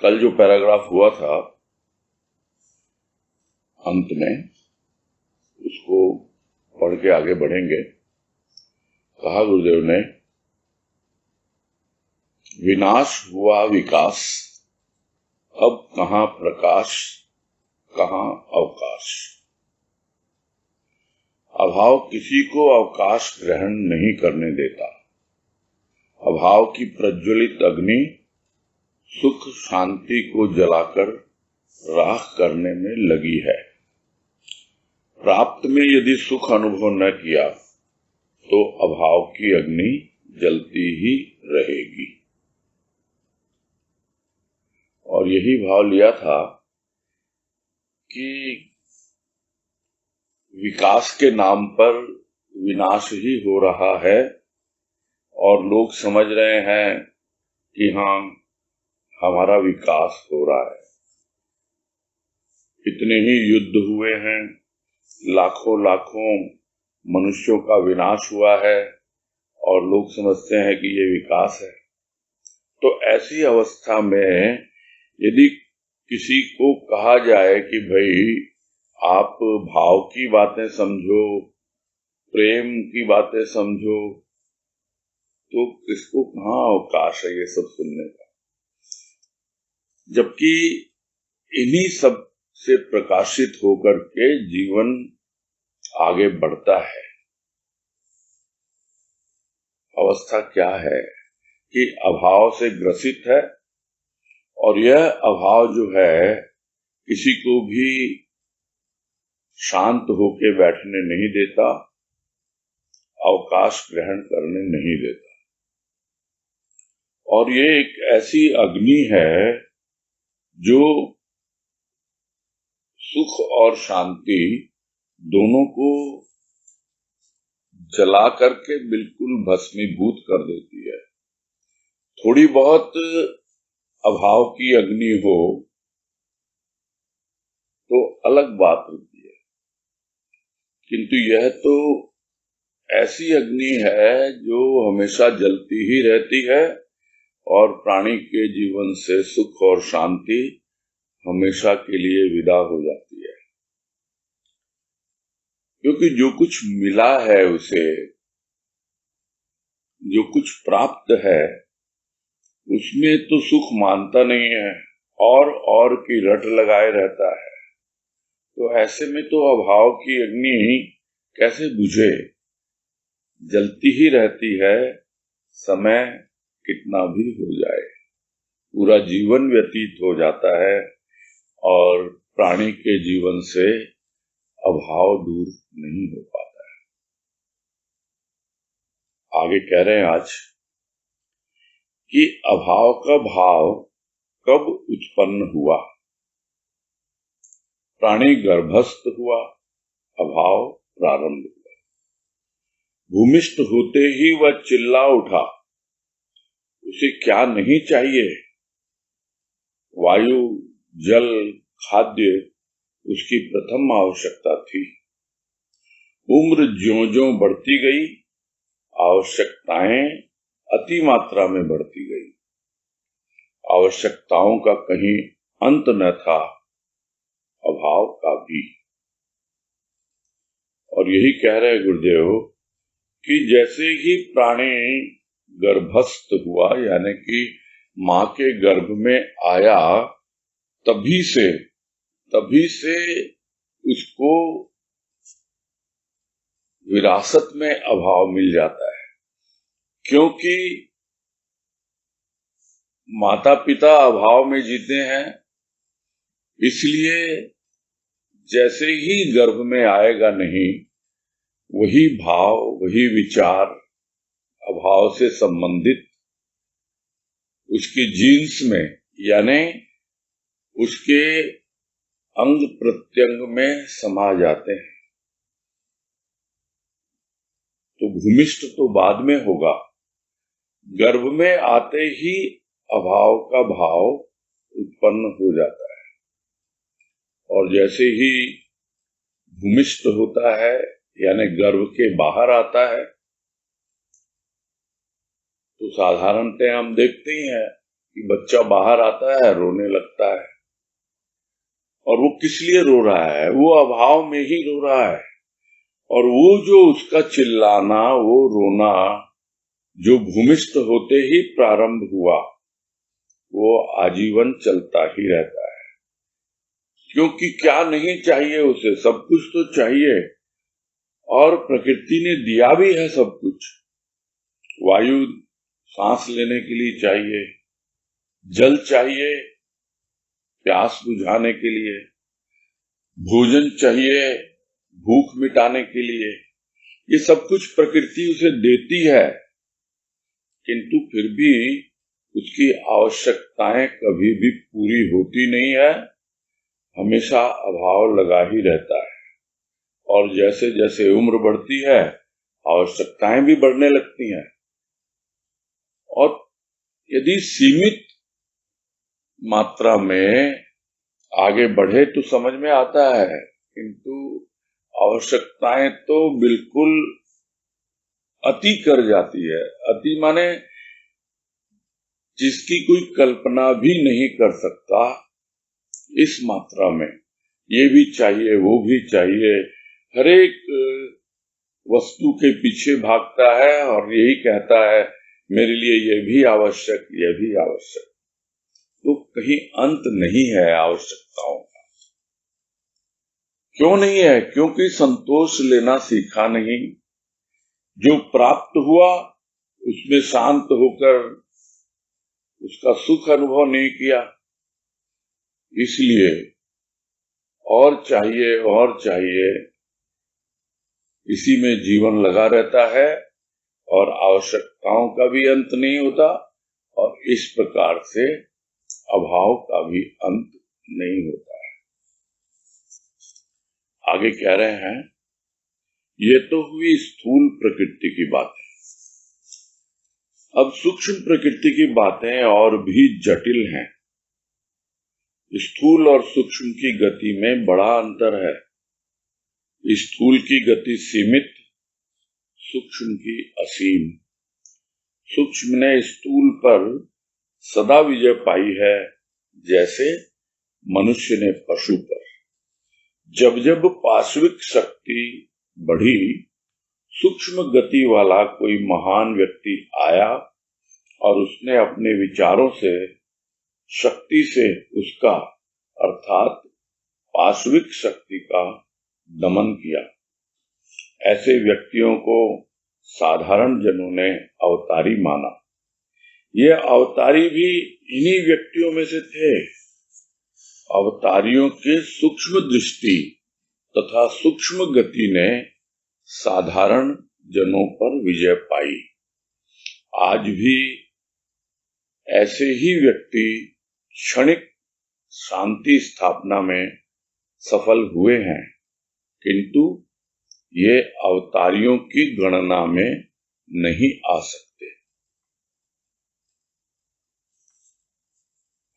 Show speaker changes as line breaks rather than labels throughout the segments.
कल जो पैराग्राफ हुआ था अंत में, उसको पढ़ के आगे बढ़ेंगे। कहा गुरुदेव ने, विनाश हुआ विकास, अब कहां प्रकाश कहां अवकाश। अभाव किसी को अवकाश ग्रहण नहीं करने देता। अभाव की प्रज्वलित अग्नि सुख शांति को जलाकर राख करने में लगी है। प्राप्त में यदि सुख अनुभव न किया तो अभाव की अग्नि जलती ही रहेगी। और यही भाव लिया था कि विकास के नाम पर विनाश ही हो रहा है और लोग समझ रहे हैं कि हाँ, हमारा विकास हो रहा है। इतने ही युद्ध हुए हैं, लाखों लाखों मनुष्यों का विनाश हुआ है और लोग समझते हैं कि ये विकास है। तो ऐसी अवस्था में यदि किसी को कहा जाए कि भाई आप भाव की बातें समझो, प्रेम की बातें समझो, तो किसको कहाँ अवकाश है ये सब सुनने का। जबकि इन्हीं सब से प्रकाशित होकर के जीवन आगे बढ़ता है। अवस्था क्या है कि अभाव से ग्रसित है और यह अभाव जो है किसी को भी शांत होके बैठने नहीं देता, अवकाश ग्रहण करने नहीं देता। और ये एक ऐसी अग्नि है जो सुख और शांति दोनों को जला करके बिल्कुल भस्मीभूत कर देती है। थोड़ी बहुत अभाव की अग्नि हो तो अलग बात होती है, किंतु यह तो ऐसी अग्नि है जो हमेशा जलती ही रहती है और प्राणी के जीवन से सुख और शांति हमेशा के लिए विदा हो जाती है। क्योंकि जो कुछ मिला है उसे, जो कुछ प्राप्त है, उसमें तो सुख मानता नहीं है और की रट लगाए रहता है। तो ऐसे में तो अभाव की अग्नि कैसे बुझे, जलती ही रहती है, समय कितना भी हो जाए। पूरा जीवन व्यतीत हो जाता है और प्राणी के जीवन से अभाव दूर नहीं हो पाता है। आगे कह रहे हैं आज कि अभाव का भाव कब उत्पन्न हुआ। प्राणी गर्भस्थ हुआ, अभाव प्रारंभ हुआ। भूमिष्ठ होते ही वह चिल्ला उठा, उसे क्या नहीं चाहिए। वायु, जल, खाद्य उसकी प्रथम आवश्यकता थी। उम्र ज्यों-ज्यों बढ़ती गई, आवश्यकताएं अति मात्रा में बढ़ती गई। आवश्यकताओं का कहीं अंत न था, अभाव का भी। और यही कह रहे गुरुदेव कि जैसे ही प्राणी गर्भस्थ हुआ, यानी कि मां के गर्भ में आया, तभी से उसको विरासत में अभाव मिल जाता है। क्योंकि माता पिता अभाव में जीते हैं, इसलिए जैसे ही गर्भ में आएगा नहीं, वही भाव, वही विचार अभाव से संबंधित उसके जीन्स में, यानी उसके अंग प्रत्यंग में समा जाते हैं। तो भूमिष्ठ तो बाद में होगा, गर्भ में आते ही अभाव का भाव उत्पन्न हो जाता है। और जैसे ही भूमिष्ठ होता है, यानी गर्भ के बाहर आता है, तो साधारणतः हम देखते ही हैं कि बच्चा बाहर आता है, रोने लगता है, और वो किस लिए रो रहा है? वो अभाव में ही रो रहा है। और वो जो उसका चिल्लाना, वो रोना जो भूमिष्ठ होते ही प्रारंभ हुआ, वो आजीवन चलता ही रहता है। क्योंकि क्या नहीं चाहिए उसे? सब कुछ तो चाहिए, और प्रकृति ने दिया भी है सब कुछ। वायु सांस लेने के लिए चाहिए, जल चाहिए प्यास बुझाने के लिए, भोजन चाहिए भूख मिटाने के लिए। ये सब कुछ प्रकृति उसे देती है, किंतु फिर भी उसकी आवश्यकताएं कभी भी पूरी होती नहीं है, हमेशा अभाव लगा ही रहता है। और जैसे जैसे उम्र बढ़ती है, आवश्यकताएं भी बढ़ने लगती हैं। और यदि सीमित मात्रा में आगे बढ़े तो समझ में आता है, किंतु आवश्यकताएं तो बिल्कुल अति कर जाती है। अति माने जिसकी कोई कल्पना भी नहीं कर सकता, इस मात्रा में ये भी चाहिए, वो भी चाहिए। हर एक वस्तु के पीछे भागता है और यही कहता है मेरे लिए ये भी आवश्यक, ये भी आवश्यक। तो कहीं अंत नहीं है आवश्यकताओं का। क्यों नहीं है? क्योंकि संतोष लेना सीखा नहीं। जो प्राप्त हुआ उसमें शांत होकर उसका सुख अनुभव नहीं किया, इसलिए और चाहिए और चाहिए, इसी में जीवन लगा रहता है और आवश्यकताओं का भी अंत नहीं होता, और इस प्रकार से अभाव का भी अंत नहीं होता है। आगे कह रहे हैं, ये तो हुई स्थूल प्रकृति की बातें। अब सूक्ष्म प्रकृति की बातें और भी जटिल हैं। स्थूल और सूक्ष्म की गति में बड़ा अंतर है। स्थूल की गति सीमित, सूक्ष्म की असीम। सूक्ष्म ने स्थूल पर सदा विजय पाई है, जैसे मनुष्य ने पशु पर। जब जब पार्श्विक शक्ति बढ़ी, सूक्ष्म गति वाला कोई महान व्यक्ति आया और उसने अपने विचारों से, शक्ति से उसका अर्थात पार्श्विक शक्ति का दमन किया। ऐसे व्यक्तियों को साधारण जनों ने अवतारी माना। ये अवतारी भी इन्हीं व्यक्तियों में से थे। अवतारियों के सूक्ष्म दृष्टि तथा सूक्ष्म गति ने साधारण जनों पर विजय पाई। आज भी ऐसे ही व्यक्ति क्षणिक शांति स्थापना में सफल हुए हैं, किंतु ये अवतारियों की गणना में नहीं आ सकते।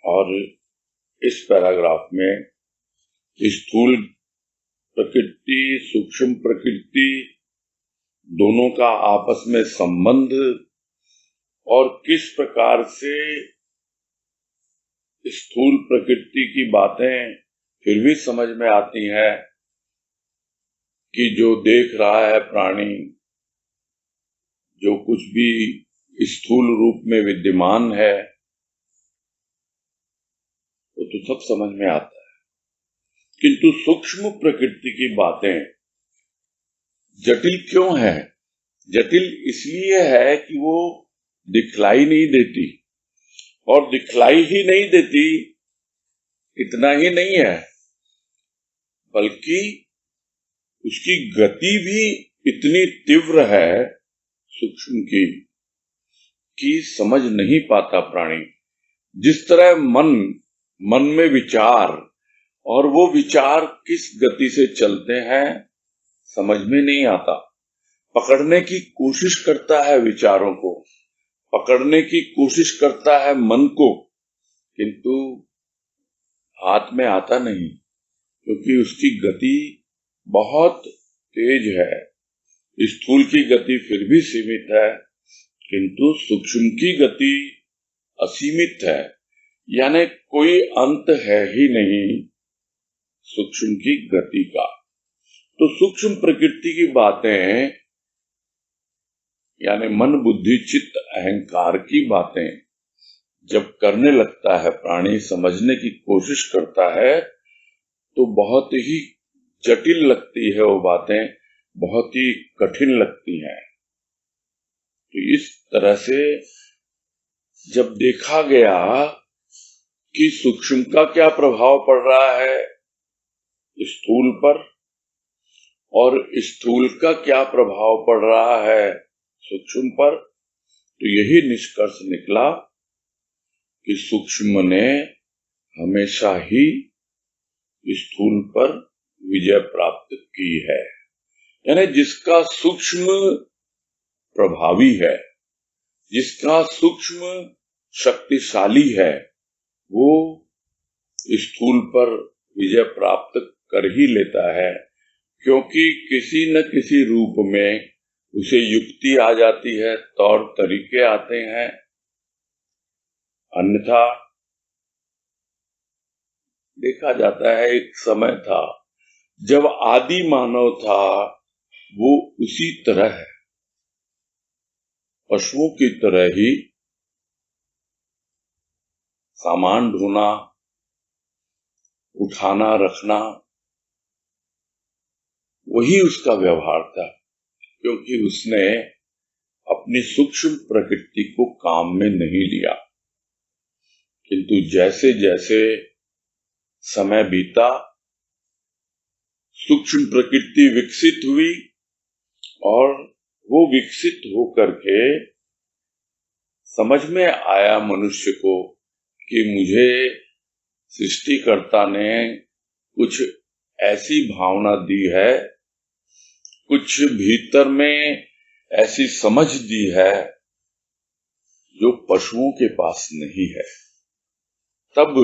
और इस पैराग्राफ में स्थूल प्रकृति, सूक्ष्म प्रकृति, दोनों का आपस में संबंध और किस प्रकार से स्थूल प्रकृति की बातें फिर भी समझ में आती हैं कि जो देख रहा है प्राणी, जो कुछ भी स्थूल रूप में विद्यमान है, वो तो सब समझ में आता है। किंतु सूक्ष्म प्रकृति की बातें जटिल क्यों है? जटिल इसलिए है कि वो दिखलाई नहीं देती, और दिखलाई ही नहीं देती इतना ही नहीं है, बल्कि उसकी गति भी इतनी तीव्र है सूक्ष्म की कि समझ नहीं पाता प्राणी। जिस तरह मन में विचार, और वो विचार किस गति से चलते हैं समझ में नहीं आता। पकड़ने की कोशिश करता है विचारों को, पकड़ने की कोशिश करता है मन को, किंतु हाथ में आता नहीं, क्योंकि उसकी गति बहुत तेज है। स्थूल की गति फिर भी सीमित है, किंतु सूक्ष्म की गति असीमित है, यानी कोई अंत है ही नहीं सूक्ष्म की गति का। तो सूक्ष्म प्रकृति की बातें यानी मन बुद्धि चित्त अहंकार की बातें जब करने लगता है प्राणी, समझने की कोशिश करता है, तो बहुत ही जटिल लगती है वो बातें, बहुत ही कठिन लगती हैं। तो इस तरह से जब देखा गया कि सूक्ष्म का क्या प्रभाव पड़ रहा है स्थूल पर और स्थूल का क्या प्रभाव पड़ रहा है सूक्ष्म पर, तो यही निष्कर्ष निकला कि सूक्ष्म ने हमेशा ही स्थूल पर विजय प्राप्त की है। यानी जिसका सूक्ष्म प्रभावी है, जिसका सूक्ष्म शक्तिशाली है, वो स्थूल पर विजय प्राप्त कर ही लेता है, क्योंकि किसी न किसी रूप में उसे युक्ति आ जाती है, तौर तरीके आते हैं। अन्यथा देखा जाता है एक समय था जब आदि मानव था वो उसी तरह है, पशुओं की तरह ही सामान ढोना, उठाना, रखना, वही उसका व्यवहार था, क्योंकि उसने अपनी सूक्ष्म प्रकृति को काम में नहीं लिया। किंतु जैसे जैसे समय बीता, सूक्ष्म प्रकृति विकसित हुई और वो विकसित होकर के समझ में आया मनुष्य को कि मुझे सृष्टिकर्ता ने कुछ ऐसी भावना दी है, कुछ भीतर में ऐसी समझ दी है जो पशुओं के पास नहीं है। तब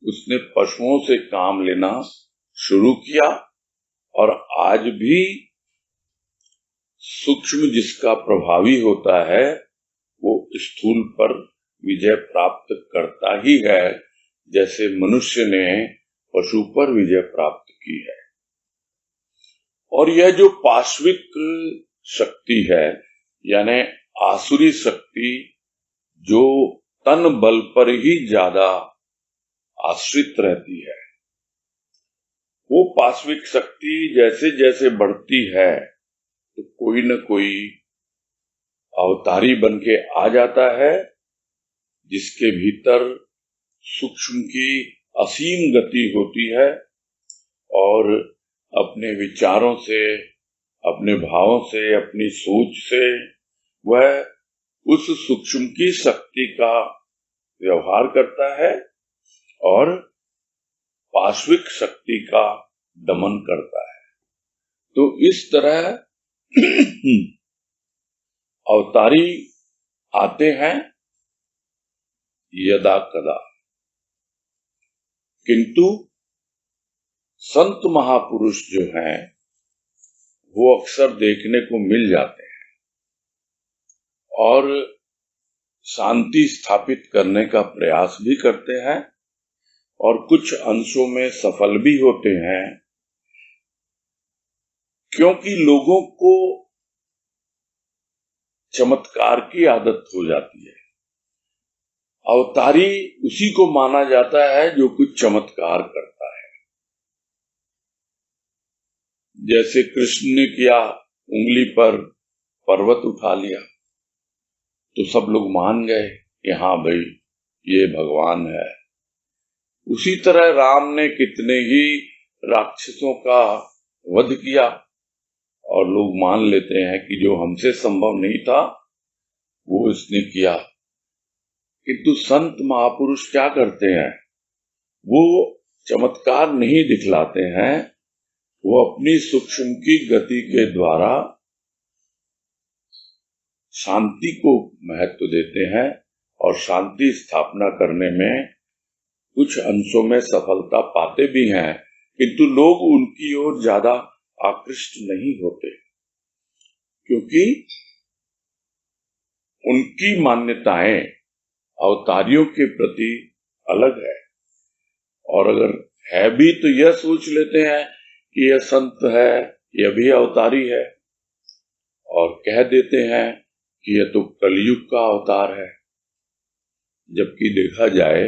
उसने पशुओं से काम लेना शुरू किया और आज भी सूक्ष्म जिसका प्रभावी होता है वो स्थूल पर विजय प्राप्त करता ही है, जैसे मनुष्य ने पशु पर विजय प्राप्त की है। और यह जो पाश्विक शक्ति है, यानी आसुरी शक्ति, जो तन बल पर ही ज्यादा आश्रित रहती है, वो पाश्विक शक्ति जैसे जैसे बढ़ती है तो कोई न कोई अवतारी बन के आ जाता है, जिसके भीतर सूक्ष्म की असीम गति होती है और अपने विचारों से, अपने भावों से, अपनी सोच से वह उस सूक्ष्म की शक्ति का व्यवहार करता है और पाश्विक शक्ति का दमन करता है। तो इस तरह अवतारी आते हैं यदा कदा, किंतु संत महापुरुष जो हैं वो अक्सर देखने को मिल जाते हैं और शांति स्थापित करने का प्रयास भी करते हैं और कुछ अंशों में सफल भी होते हैं, क्योंकि लोगों को चमत्कार की आदत हो जाती है। अवतारी उसी को माना जाता है जो कुछ चमत्कार करता है। जैसे कृष्ण ने किया, उंगली पर पर्वत उठा लिया तो सब लोग मान गए कि हाँ भाई ये भगवान है। उसी तरह राम ने कितने ही राक्षसों का वध किया और लोग मान लेते हैं कि जो हमसे संभव नहीं था वो इसने किया। किंतु संत महापुरुष क्या करते हैं, वो चमत्कार नहीं दिखलाते हैं, वो अपनी सूक्ष्म की गति के द्वारा शांति को महत्व देते हैं और शांति स्थापना करने में कुछ अंशों में सफलता पाते भी हैं, किंतु लोग उनकी ओर ज्यादा आकृष्ट नहीं होते, क्योंकि उनकी मान्यताएं अवतारियों के प्रति अलग है। और अगर है भी तो यह सोच लेते हैं कि यह संत है, यह भी अवतारी है, और कह देते हैं कि यह तो कलयुग का अवतार है। जबकि देखा जाए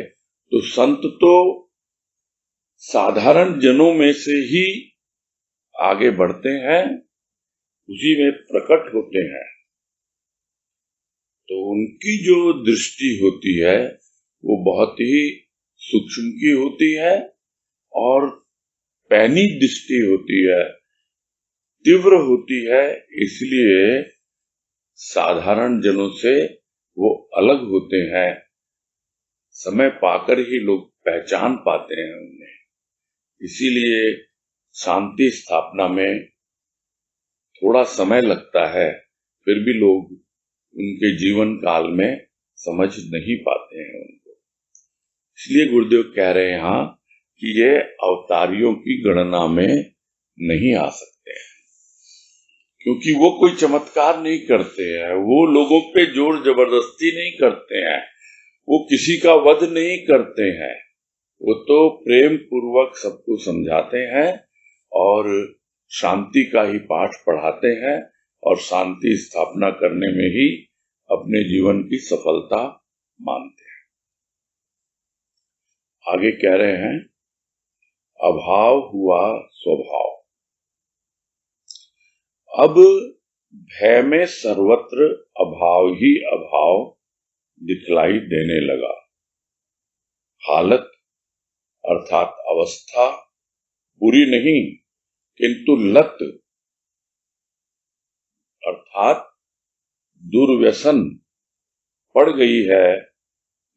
तो संत तो साधारण जनों में से ही आगे बढ़ते हैं, उसी में प्रकट होते हैं। तो उनकी जो दृष्टि होती है वो बहुत ही सूक्ष्म की होती है और पैनी दृष्टि होती है, तीव्र होती है। इसलिए साधारण जनों से वो अलग होते हैं। समय पाकर ही लोग पहचान पाते हैं उन्हें। इसीलिए शांति स्थापना में थोड़ा समय लगता है, फिर भी लोग उनके जीवन काल में समझ नहीं पाते हैं उनको। इसलिए गुरुदेव कह रहे हैं यहाँ कि ये अवतारियों की गणना में नहीं आ सकते हैं, क्योंकि वो कोई चमत्कार नहीं करते हैं, वो लोगों पे जोर जबरदस्ती नहीं करते हैं, वो किसी का वध नहीं करते हैं। वो तो प्रेम पूर्वक सबको समझाते हैं और शांति का ही पाठ पढ़ाते हैं और शांति स्थापना करने में ही अपने जीवन की सफलता मानते हैं। आगे कह रहे हैं, अभाव हुआ स्वभाव। अब भय में सर्वत्र अभाव ही अभाव दिखलाई देने लगा। हालत अर्थात अवस्था बुरी नहीं, किंतु लत अर्थात दुर्व्यसन पड़ गई है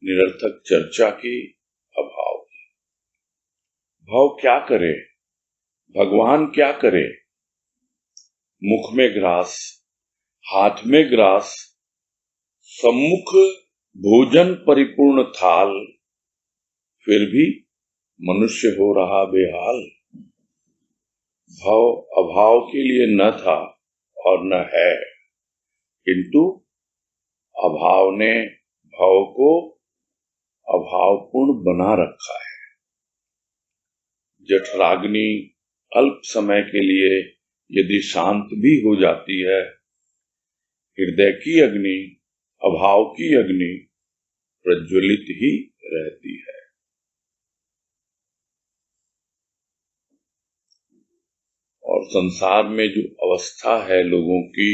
निरर्थक चर्चा की, अभाव की। भाव क्या करे, भगवान क्या करे? मुख में ग्रास, हाथ में ग्रास, सम्मुख भोजन परिपूर्ण थाल, फिर भी मनुष्य हो रहा बेहाल। भाव अभाव के लिए न था और न है, किंतु अभाव ने भाव को अभावपूर्ण बना रखा है। जठराग्नि अल्प समय के लिए यदि शांत भी हो जाती है, हृदय की अग्नि, अभाव की अग्नि प्रज्वलित ही रहती है। और संसार में जो अवस्था है लोगों की,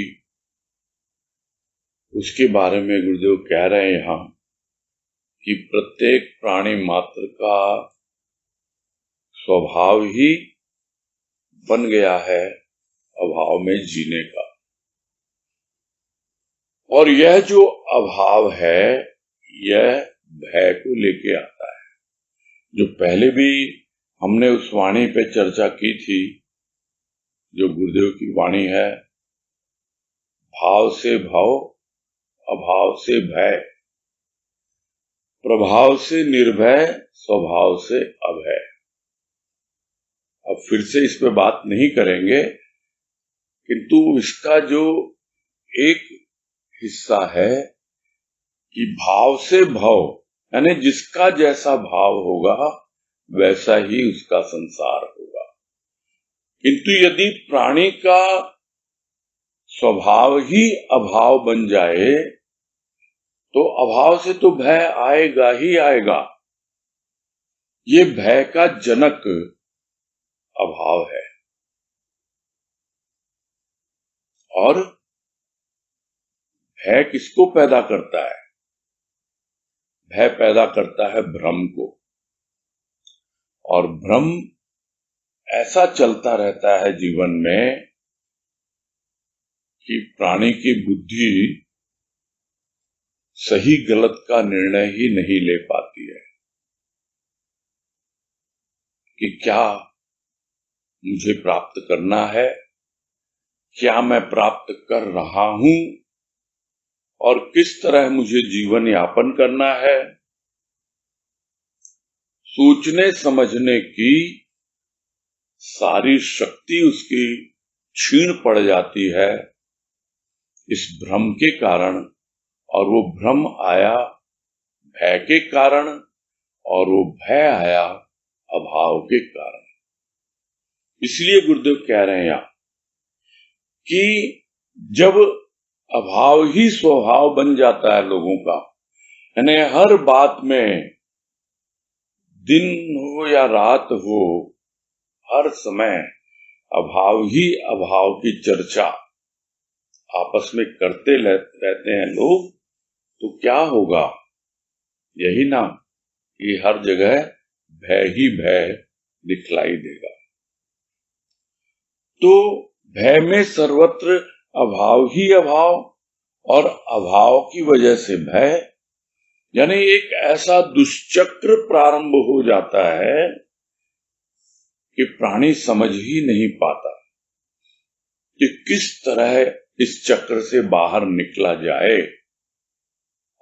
उसके बारे में गुरुदेव कह रहे हैं यहाँ कि प्रत्येक प्राणी मात्र का स्वभाव ही बन गया है अभाव में जीने का। और यह जो अभाव है, यह भय को लेके आता है। जो पहले भी हमने उस वाणी पे चर्चा की थी, जो गुरुदेव की वाणी है, भाव से भव, अभाव से भय, प्रभाव से निर्भय, स्वभाव से अभय। अब फिर से इस पे बात नहीं करेंगे, किंतु इसका जो एक हिस्सा है कि भाव से भव, यानी जिसका जैसा भाव होगा वैसा ही उसका संसार होगा। किंतु यदि प्राणी का स्वभाव ही अभाव बन जाए तो अभाव से तो भय आएगा ही आएगा। ये भय का जनक अभाव है। और भय किसको पैदा करता है? भय पैदा करता है भ्रम को। और भ्रम ऐसा चलता रहता है जीवन में कि प्राणी की बुद्धि सही गलत का निर्णय ही नहीं ले पाती है कि क्या मुझे प्राप्त करना है, क्या मैं प्राप्त कर रहा हूं और किस तरह मुझे जीवन यापन करना है। सोचने समझने की सारी शक्ति उसकी क्षीण पड़ जाती है इस भ्रम के कारण। और वो भ्रम आया भय के कारण, और वो भय आया अभाव के कारण। इसलिए गुरुदेव कह रहे हैं यहां कि जब अभाव ही स्वभाव बन जाता है लोगों का, यानी हर बात में, दिन हो या रात हो, हर समय अभाव ही अभाव की चर्चा आपस में करते रहते हैं लोग, तो क्या होगा? यही ना कि हर जगह भय ही भय दिखलाई देगा। तो भय में सर्वत्र अभाव ही अभाव, और अभाव की वजह से भय, यानी एक ऐसा दुष्चक्र प्रारंभ हो जाता है कि प्राणी समझ ही नहीं पाता कि किस तरह इस चक्र से बाहर निकला जाए।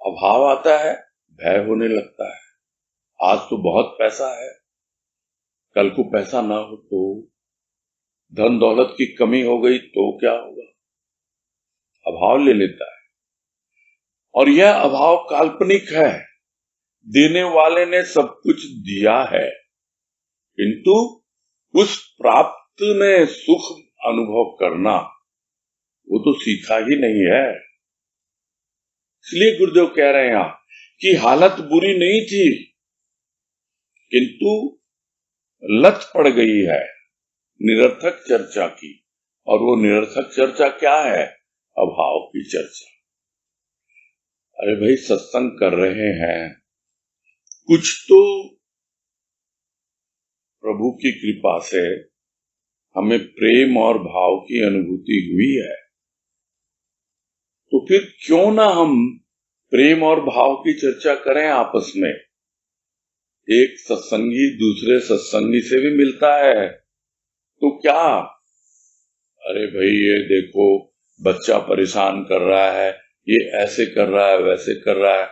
अभाव आता है, भय होने लगता है। आज तो बहुत पैसा है, कल को पैसा ना हो तो, धन दौलत की कमी हो गई तो क्या होगा? अभाव ले लेता है। और यह अभाव काल्पनिक है, देने वाले ने सब कुछ दिया है, किंतु उस प्राप्त में सुख अनुभव करना वो तो सीखा ही नहीं है। इसलिए गुरुदेव कह रहे हैं यहां कि हालत बुरी नहीं थी, किंतु लत पड़ गई है निरर्थक चर्चा की। और वो निरर्थक चर्चा क्या है? अभाव की चर्चा। अरे भाई, सत्संग कर रहे हैं, कुछ तो प्रभु की कृपा से हमें प्रेम और भाव की अनुभूति हुई है, तो फिर क्यों ना हम प्रेम और भाव की चर्चा करें आपस में। एक सत्संगी दूसरे सत्संगी से भी मिलता है, तो क्या, अरे भाई ये देखो बच्चा परेशान कर रहा है, ये ऐसे कर रहा है, वैसे कर रहा है,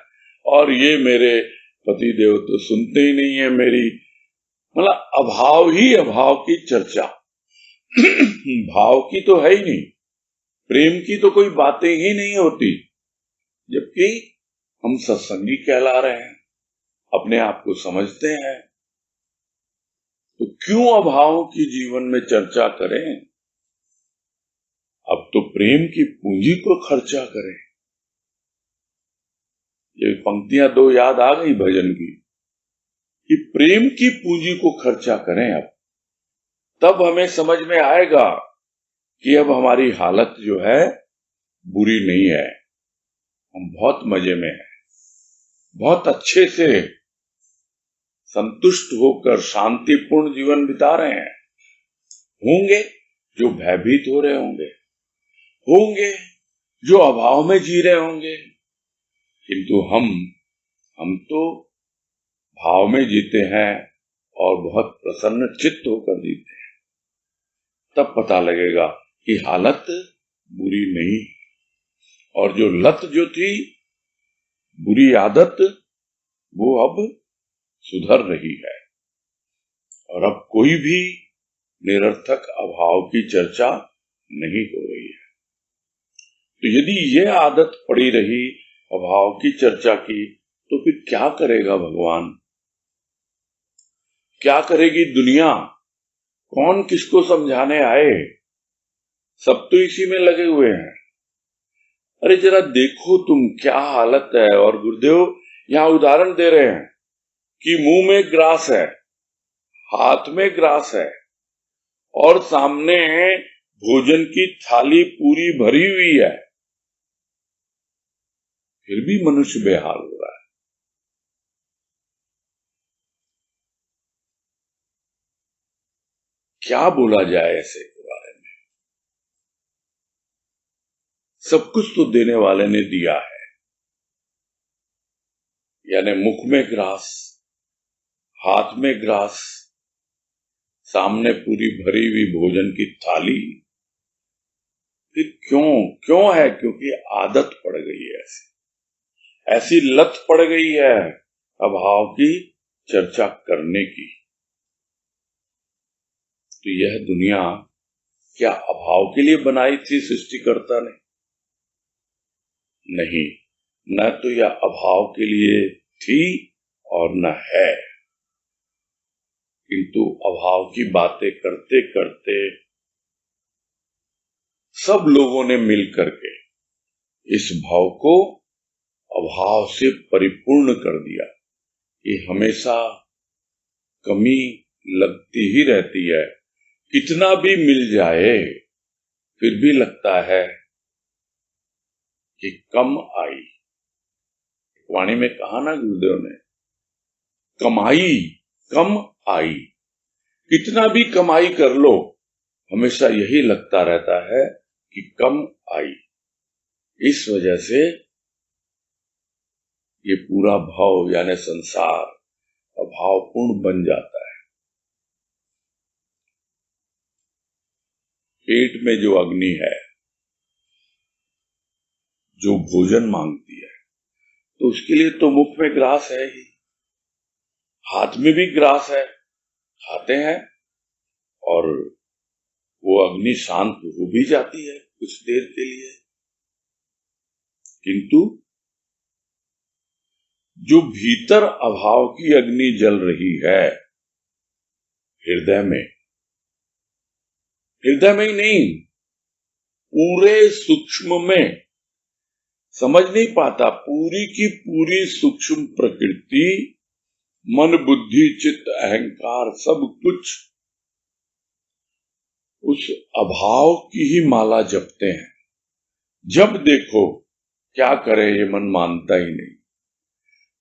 और ये मेरे पति देव तो सुनते ही नहीं है मेरी। मतलब अभाव ही अभाव की चर्चा। भाव की तो है ही नहीं, प्रेम की तो कोई बातें ही नहीं होती, जबकि हम सत्संगी कहला रहे हैं, अपने आप को समझते हैं। तो क्यों अभाव की जीवन में चर्चा करें? अब तो प्रेम की पूंजी को खर्चा करें। ये पंक्तियां दो याद आ गई भजन की, कि प्रेम की पूंजी को खर्चा करें। अब तब हमें समझ में आएगा कि अब हमारी हालत जो है बुरी नहीं है, हम बहुत मजे में हैं, बहुत अच्छे से संतुष्ट होकर शांतिपूर्ण जीवन बिता रहे हैं। होंगे जो भयभीत हो रहे होंगे, होंगे जो अभाव में जी रहे होंगे, किंतु हम तो भाव में जीते हैं और बहुत प्रसन्न चित्त होकर जीते हैं। तब पता लगेगा कि हालत बुरी नहीं, और जो लत जो थी, बुरी आदत, वो अब सुधर रही है। और अब कोई भी निरर्थक अभाव की चर्चा नहीं हो रही है। तो यदि ये आदत पड़ी रही अभाव की चर्चा की, तो फिर क्या करेगा भगवान? क्या करेगी दुनिया? कौन किसको समझाने आए? सब तो इसी में लगे हुए हैं। अरे जरा देखो तुम क्या हालत है। और गुरुदेव यहां उदाहरण दे रहे हैं कि मुंह में ग्रास है, हाथ में ग्रास है, और सामने भोजन की थाली पूरी भरी हुई है, फिर भी मनुष्य बेहाल हो रहा है। क्या बोला जाए ऐसे के बारे में? सब कुछ तो देने वाले ने दिया है, यानी मुख में ग्रास, हाथ में ग्रास, सामने पूरी भरी हुई भोजन की थाली। फिर क्यों है? क्योंकि आदत पड़ गई है, ऐसी लत पड़ गई है अभाव की चर्चा करने की। तो यह दुनिया क्या अभाव के लिए बनाई थी सृष्टिकर्ता ने? नहीं, न तो यह अभाव के लिए थी और न है। किंतु अभाव की बातें करते करते सब लोगों ने मिलकर के इस भाव को अभाव से परिपूर्ण कर दिया। ये हमेशा कमी लगती ही रहती है, कितना भी मिल जाए फिर भी लगता है कि कम आई। वाणी में कहा ना गुरुदेव ने, कमाई कम आई। कितना भी कमाई कर लो हमेशा यही लगता रहता है कि कम आई। इस वजह से ये पूरा भाव यानी संसार अभावपूर्ण बन जाता है। पेट में जो अग्नि है जो भोजन मांगती है, तो उसके लिए तो मुख में ग्रास है ही, हाथ में भी ग्रास है, खाते हैं और वो अग्नि शांत हो भी जाती है कुछ देर के लिए। किंतु जो भीतर अभाव की अग्नि जल रही है हृदय में ही नहीं, पूरे सूक्ष्म में, समझ नहीं पाता पूरी की पूरी सूक्ष्म प्रकृति, मन बुद्धि चित्त अहंकार सब कुछ उस अभाव की ही माला जपते हैं। जब देखो क्या करे ये मन मानता ही नहीं,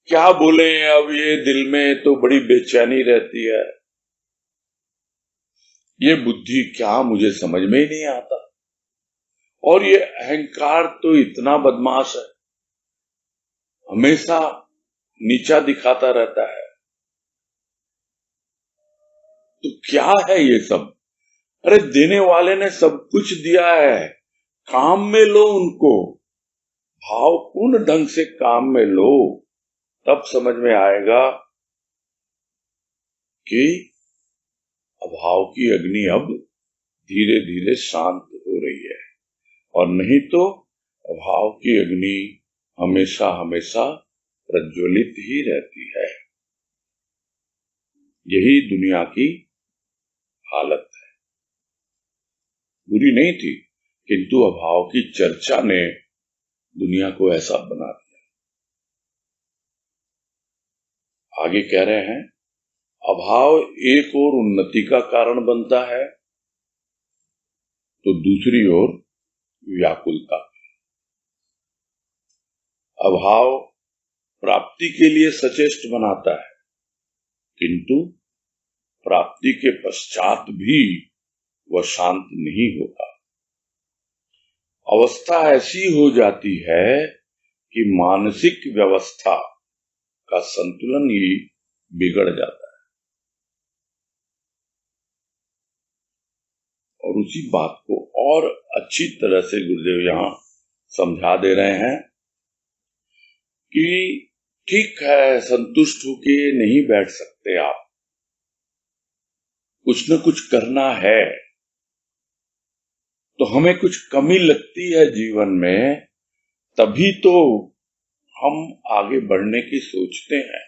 क्या बोले अब ये दिल में तो बड़ी बेचैनी रहती है, ये बुद्धि क्या मुझे समझ में ही नहीं आता, और ये अहंकार तो इतना बदमाश है, हमेशा नीचा दिखाता रहता है। तो क्या है ये सब? अरे देने वाले ने सब कुछ दिया है, काम में लो उनको, भावपूर्ण ढंग से काम में लो, तब समझ में आएगा कि अभाव की अग्नि अब धीरे धीरे शांत हो रही है, और नहीं तो अभाव की अग्नि हमेशा हमेशा प्रज्वलित ही रहती है। यही दुनिया की हालत है। बुरी नहीं थी, किंतु अभाव की चर्चा ने दुनिया को ऐसा बना दिया। आगे कह रहे हैं, अभाव एक ओर उन्नति का कारण बनता है तो दूसरी ओर व्याकुलता। अभाव प्राप्ति के लिए सचेष्ट बनाता है, किंतु प्राप्ति के पश्चात भी वह शांत नहीं होता। अवस्था ऐसी हो जाती है कि मानसिक व्यवस्था का संतुलन ही बिगड़ जाता है। और उसी बात को और अच्छी तरह से गुरुदेव यहां समझा दे रहे हैं कि ठीक है, संतुष्ट होके नहीं बैठ सकते आप, कुछ न कुछ करना है। तो हमें कुछ कमी लगती है जीवन में, तभी तो हम आगे बढ़ने की सोचते हैं।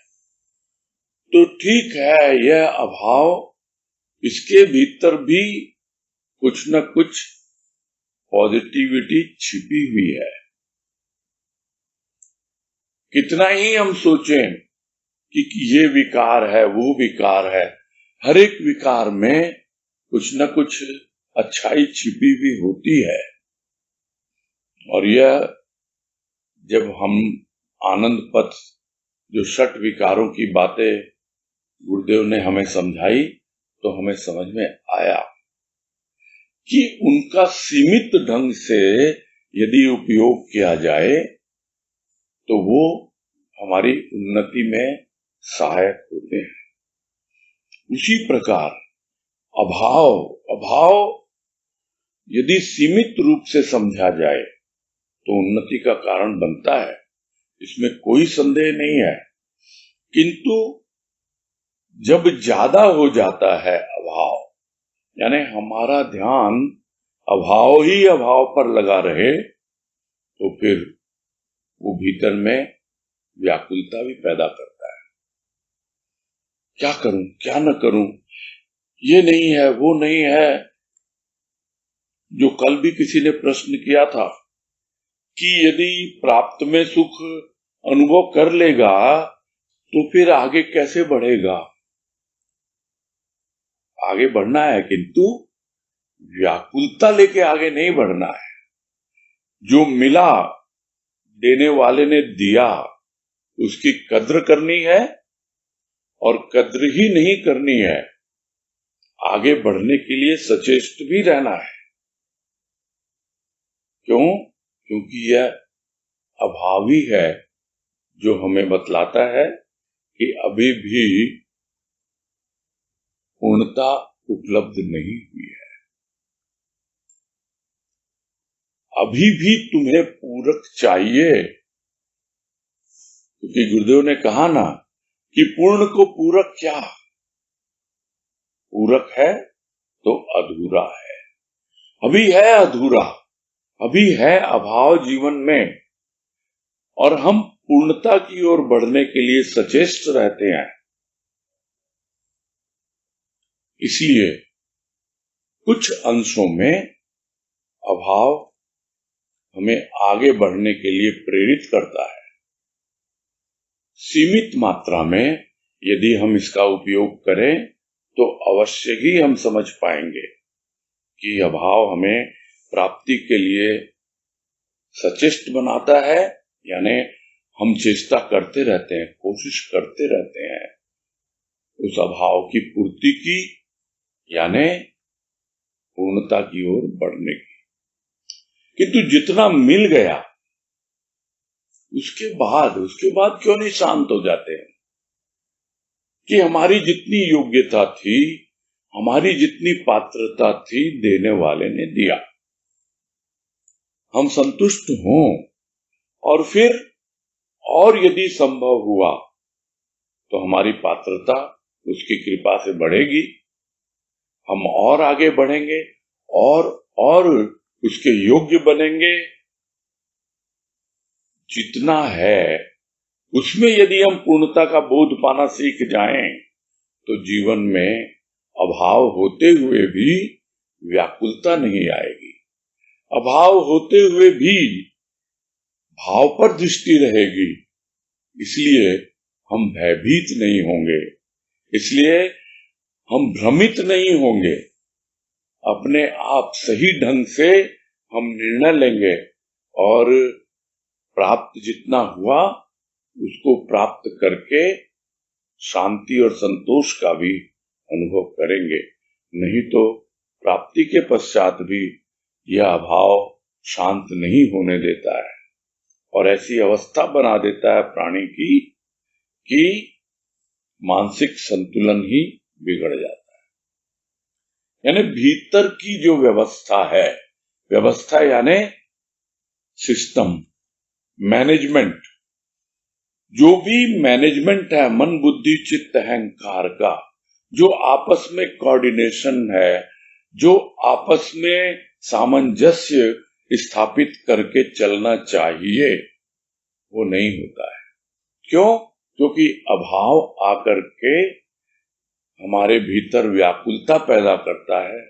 तो ठीक है, यह अभाव, इसके भीतर भी कुछ न कुछ पॉजिटिविटी छिपी हुई है। कितना ही हम सोचें कि ये विकार है वो विकार है, हर एक विकार में कुछ न कुछ अच्छाई छिपी हुई होती है। और यह जब हम आनंद पथ जो षट विकारों की बातें गुरुदेव ने हमें समझाई, तो हमें समझ में आया कि उनका सीमित ढंग से यदि उपयोग किया जाए तो वो हमारी उन्नति में सहायक होते हैं। उसी प्रकार अभाव यदि सीमित रूप से समझा जाए तो उन्नति का कारण बनता है, इसमें कोई संदेह नहीं है। किंतु जब ज्यादा हो जाता है अभाव, यानी हमारा ध्यान अभाव ही अभाव पर लगा रहे, तो फिर वो भीतर में व्याकुलता भी पैदा करता है। क्या करूं, क्या न करूं, ये नहीं है, वो नहीं है। जो कल भी किसी ने प्रश्न किया था कि यदि प्राप्त में सुख अनुभव कर लेगा तो फिर आगे कैसे बढ़ेगा। आगे बढ़ना है, किंतु व्याकुलता लेके आगे नहीं बढ़ना है। जो मिला, देने वाले ने दिया, उसकी कद्र करनी है, और कद्र ही नहीं करनी है, आगे बढ़ने के लिए सचेष्ट भी रहना है। क्यों? क्योंकि यह अभाव ही है जो हमें बतलाता है कि अभी भी पूर्णता उपलब्ध नहीं हुई है। अभी भी तुम्हें पूरक चाहिए, क्योंकि गुरुदेव ने कहा ना कि पूर्ण को पूरक क्या, पूरक है तो अधूरा है। अभी है अधूरा, अभी है अभाव जीवन में, और हम पूर्णता की ओर बढ़ने के लिए सचेष्ट रहते हैं। इसलिए कुछ अंशों में अभाव हमें आगे बढ़ने के लिए प्रेरित करता है। सीमित मात्रा में यदि हम इसका उपयोग करें तो अवश्य ही हम समझ पाएंगे कि अभाव हमें प्राप्ति के लिए सचेष्ट बनाता है, यानी हम चेष्टा करते रहते हैं, कोशिश करते रहते हैं उस अभाव की पूर्ति की, यानी पूर्णता की ओर बढ़ने की। किंतु जितना मिल गया उसके बाद क्यों नहीं शांत हो जाते हैं कि हमारी जितनी योग्यता थी, हमारी जितनी पात्रता थी, देने वाले ने दिया, हम संतुष्ट हों, और फिर और यदि संभव हुआ तो हमारी पात्रता उसकी कृपा से बढ़ेगी, हम और आगे बढ़ेंगे और उसके योग्य बनेंगे। जितना है उसमें यदि हम पूर्णता का बोध पाना सीख जाएं तो जीवन में अभाव होते हुए भी व्याकुलता नहीं आएगी, अभाव होते हुए भी भाव पर दृष्टि रहेगी। इसलिए हम भयभीत नहीं होंगे, इसलिए हम भ्रमित नहीं होंगे, अपने आप सही ढंग से हम निर्णय लेंगे और प्राप्त जितना हुआ उसको प्राप्त करके शांति और संतोष का भी अनुभव करेंगे। नहीं तो प्राप्ति के पश्चात भी यह अभाव शांत नहीं होने देता है और ऐसी अवस्था बना देता है प्राणी की कि मानसिक संतुलन ही बिगड़ जाता है। यानी भीतर की जो व्यवस्था है, व्यवस्था यानी सिस्टम, मैनेजमेंट, जो भी मैनेजमेंट है मन बुद्धि चित्त अहंकार का, जो आपस में कोऑर्डिनेशन है, जो आपस में सामंजस्य स्थापित करके चलना चाहिए, वो नहीं होता है। क्यों? क्योंकि अभाव आकर के हमारे भीतर व्याकुलता पैदा करता है,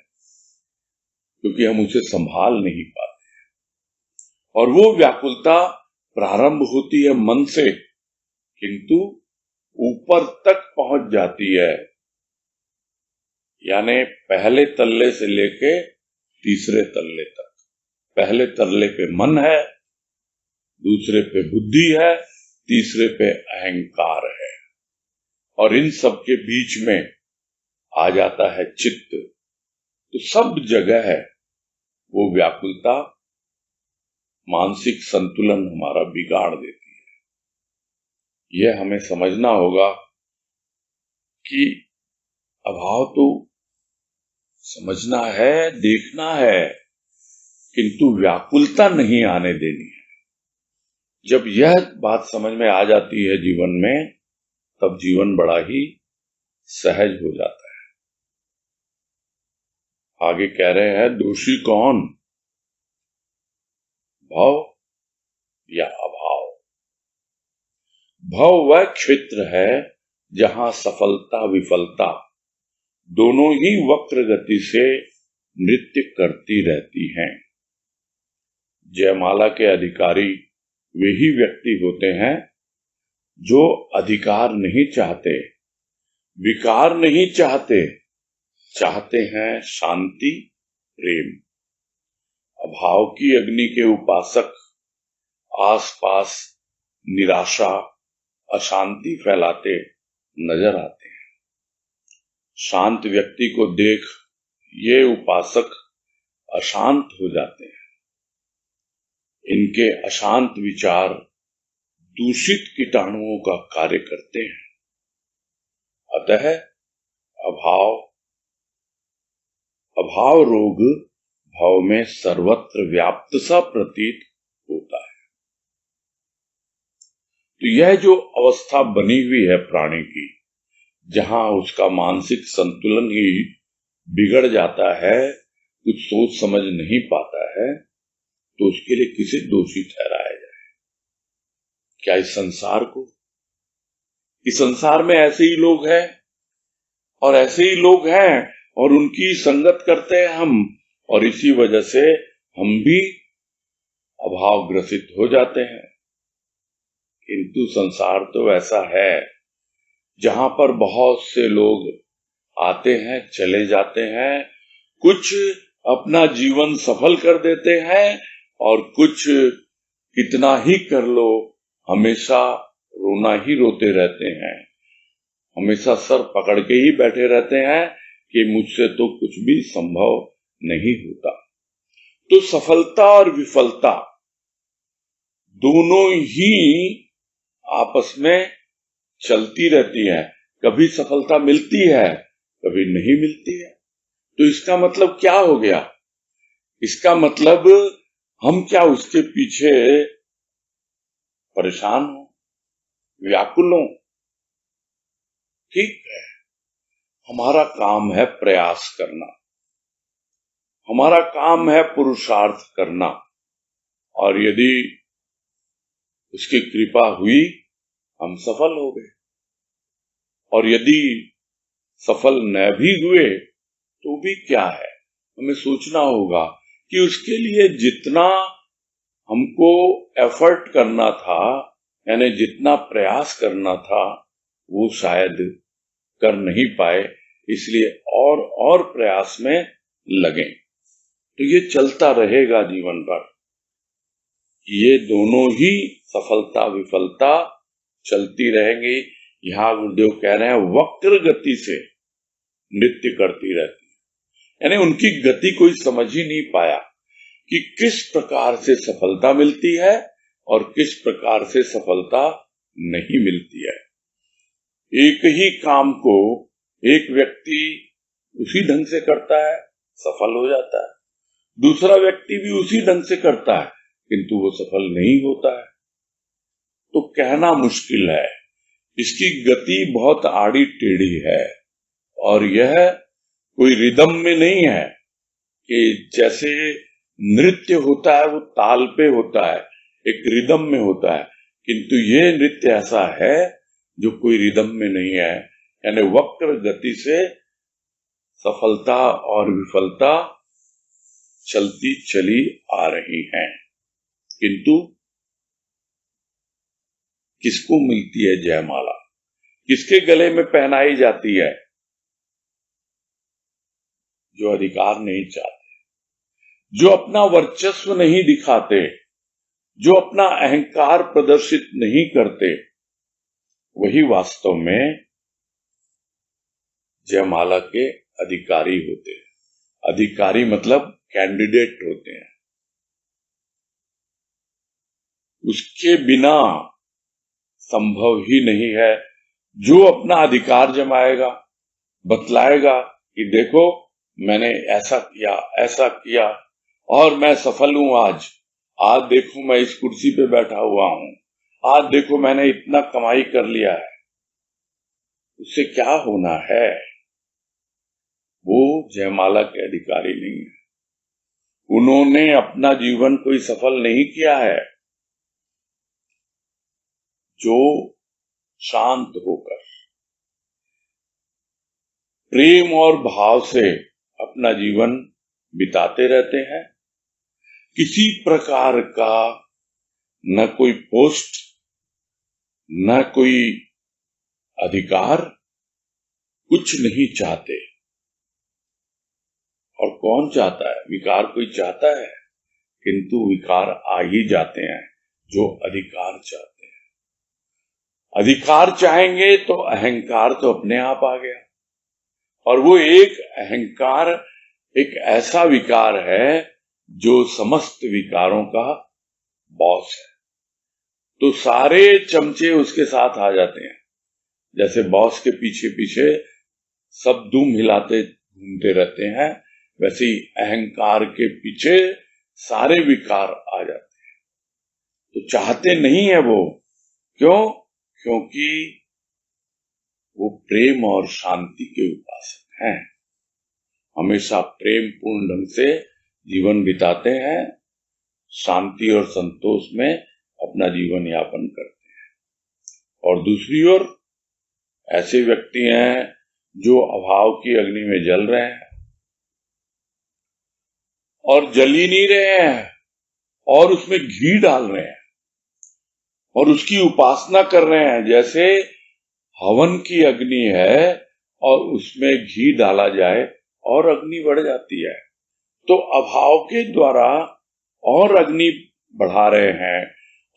क्योंकि हम उसे संभाल नहीं पाते हैं। और वो व्याकुलता प्रारंभ होती है मन से, किंतु ऊपर तक पहुंच जाती है, यानी पहले तल्ले से लेके तीसरे तल्ले तक। पहले तल्ले पे मन है, दूसरे पे बुद्धि है, तीसरे पे अहंकार है, और इन सब के बीच में आ जाता है चित्त। तो सब जगह है वो व्याकुलता मानसिक संतुलन हमारा बिगाड़ देती है। यह हमें समझना होगा कि अभाव तो समझना है, देखना है, किंतु व्याकुलता नहीं आने देनी है। जब यह बात समझ में आ जाती है जीवन में, तब जीवन बड़ा ही सहज हो जाता है। आगे कह रहे हैं, दोषी कौन, भाव या अभाव? भव वह क्षेत्र है जहां सफलता विफलता दोनों ही वक्र गति से नृत्य करती रहती हैं। जयमाला के अधिकारी वे ही व्यक्ति होते हैं जो अधिकार नहीं चाहते, विकार नहीं चाहते, चाहते हैं शांति प्रेम। अभाव की अग्नि के उपासक आसपास निराशा अशांति फैलाते नजर आते हैं। शांत व्यक्ति को देख ये उपासक अशांत हो जाते हैं। इनके अशांत विचार दूषित कीटाणुओं का कार्य करते हैं। अतः अभाव रोग भाव में सर्वत्र व्याप्त सा प्रतीत होता है। तो यह जो अवस्था बनी हुई है प्राणी की, जहां उसका मानसिक संतुलन ही बिगड़ जाता है, कुछ सोच समझ नहीं पाता है, तो उसके लिए किसे दोषी ठहराया जाए? क्या इस संसार को? इस संसार में ऐसे ही लोग हैं और ऐसे ही लोग हैं और उनकी संगत करते हैं हम, और इसी वजह से हम भी अभाव ग्रसित हो जाते हैं। किंतु संसार तो ऐसा है जहां पर बहुत से लोग आते हैं चले जाते हैं, कुछ अपना जीवन सफल कर देते हैं और कुछ कितना ही कर लो हमेशा रोना ही रोते रहते हैं, हमेशा सर पकड़ के ही बैठे रहते हैं कि मुझसे तो कुछ भी संभव नहीं होता। तो सफलता और विफलता दोनों ही आपस में चलती रहती है। कभी सफलता मिलती है, कभी नहीं मिलती है। तो इसका मतलब क्या हो गया? इसका मतलब हम क्या उसके पीछे परेशान हो, व्याकुल हो? ठीक है, हमारा काम है प्रयास करना, हमारा काम है पुरुषार्थ करना, और यदि उसकी कृपा हुई हम सफल हो गए, और यदि सफल न भी हुए तो भी क्या है, हमें सोचना होगा कि उसके लिए जितना हमको एफर्ट करना था, यानी जितना प्रयास करना था, वो शायद कर नहीं पाए, इसलिए और प्रयास में लगे। तो ये चलता रहेगा जीवन भर। ये दोनों ही सफलता विफलता चलती रहेंगी। यहां गुरुदेव कह रहे हैं वक्र गति से नृत्य करती रहती है, यानी उनकी गति कोई समझ ही नहीं पाया कि किस प्रकार से सफलता मिलती है और किस प्रकार से सफलता नहीं मिलती है। एक ही काम को एक व्यक्ति उसी ढंग से करता है, सफल हो जाता है, दूसरा व्यक्ति भी उसी ढंग से करता है किंतु वो सफल नहीं होता है। तो कहना मुश्किल है, इसकी गति बहुत आड़ी टेढ़ी है, और यह कोई रिदम में नहीं है कि जैसे नृत्य होता है वो ताल पे होता है, एक रिदम में होता है, किंतु ये नृत्य ऐसा है जो कोई रिदम में नहीं है, यानी वक्र गति से सफलता और विफलता चलती चली आ रही हैं। किंतु किसको मिलती है जयमाला, किसके गले में पहनाई जाती है? जो अधिकार नहीं चाहते, जो अपना वर्चस्व नहीं दिखाते, जो अपना अहंकार प्रदर्शित नहीं करते, वही वास्तव में जयमाला के अधिकारी होते हैं। अधिकारी मतलब कैंडिडेट होते हैं। उसके बिना संभव ही नहीं है। जो अपना अधिकार जमाएगा, बतलाएगा कि देखो मैंने ऐसा किया और मैं सफल हूं, आज देखो मैं इस कुर्सी पे बैठा हुआ हूं, आज देखो मैंने इतना कमाई कर लिया है, उससे क्या होना है? वो जयमाला के अधिकारी नहीं है। उन्होंने अपना जीवन कोई सफल नहीं किया है। जो शांत होकर प्रेम और भाव से अपना जीवन बिताते रहते हैं। किसी प्रकार का न कोई पोस्ट, न कोई अधिकार, कुछ नहीं चाहते। और कौन चाहता है? विकार कोई चाहता है? किंतु विकार आ ही जाते हैं जो अधिकार चाहते हैं। अधिकार चाहेंगे तो अहंकार तो अपने आप आ गया। और वो एक अहंकार एक ऐसा विकार है जो समस्त विकारों का बॉस है। तो सारे चमचे उसके साथ आ जाते हैं। जैसे बॉस के पीछे पीछे सब दुम हिलाते घूमते रहते हैं, वैसे ही अहंकार के पीछे सारे विकार आ जाते हैं। तो चाहते नहीं है वो। क्यों? क्योंकि वो प्रेम और शांति के उपासक हैं। हमेशा प्रेम पूर्ण ढंग से जीवन बिताते हैं, शांति और संतोष में अपना जीवन यापन करते हैं। और दूसरी ओर ऐसे व्यक्ति हैं जो अभाव की अग्नि में जल रहे हैं और जल ही नहीं रहे हैं और उसमें घी डाल रहे हैं और उसकी उपासना कर रहे हैं। जैसे हवन की अग्नि है और उसमें घी डाला जाए और अग्नि बढ़ जाती है। तो अभाव के द्वारा और अग्नि बढ़ा रहे हैं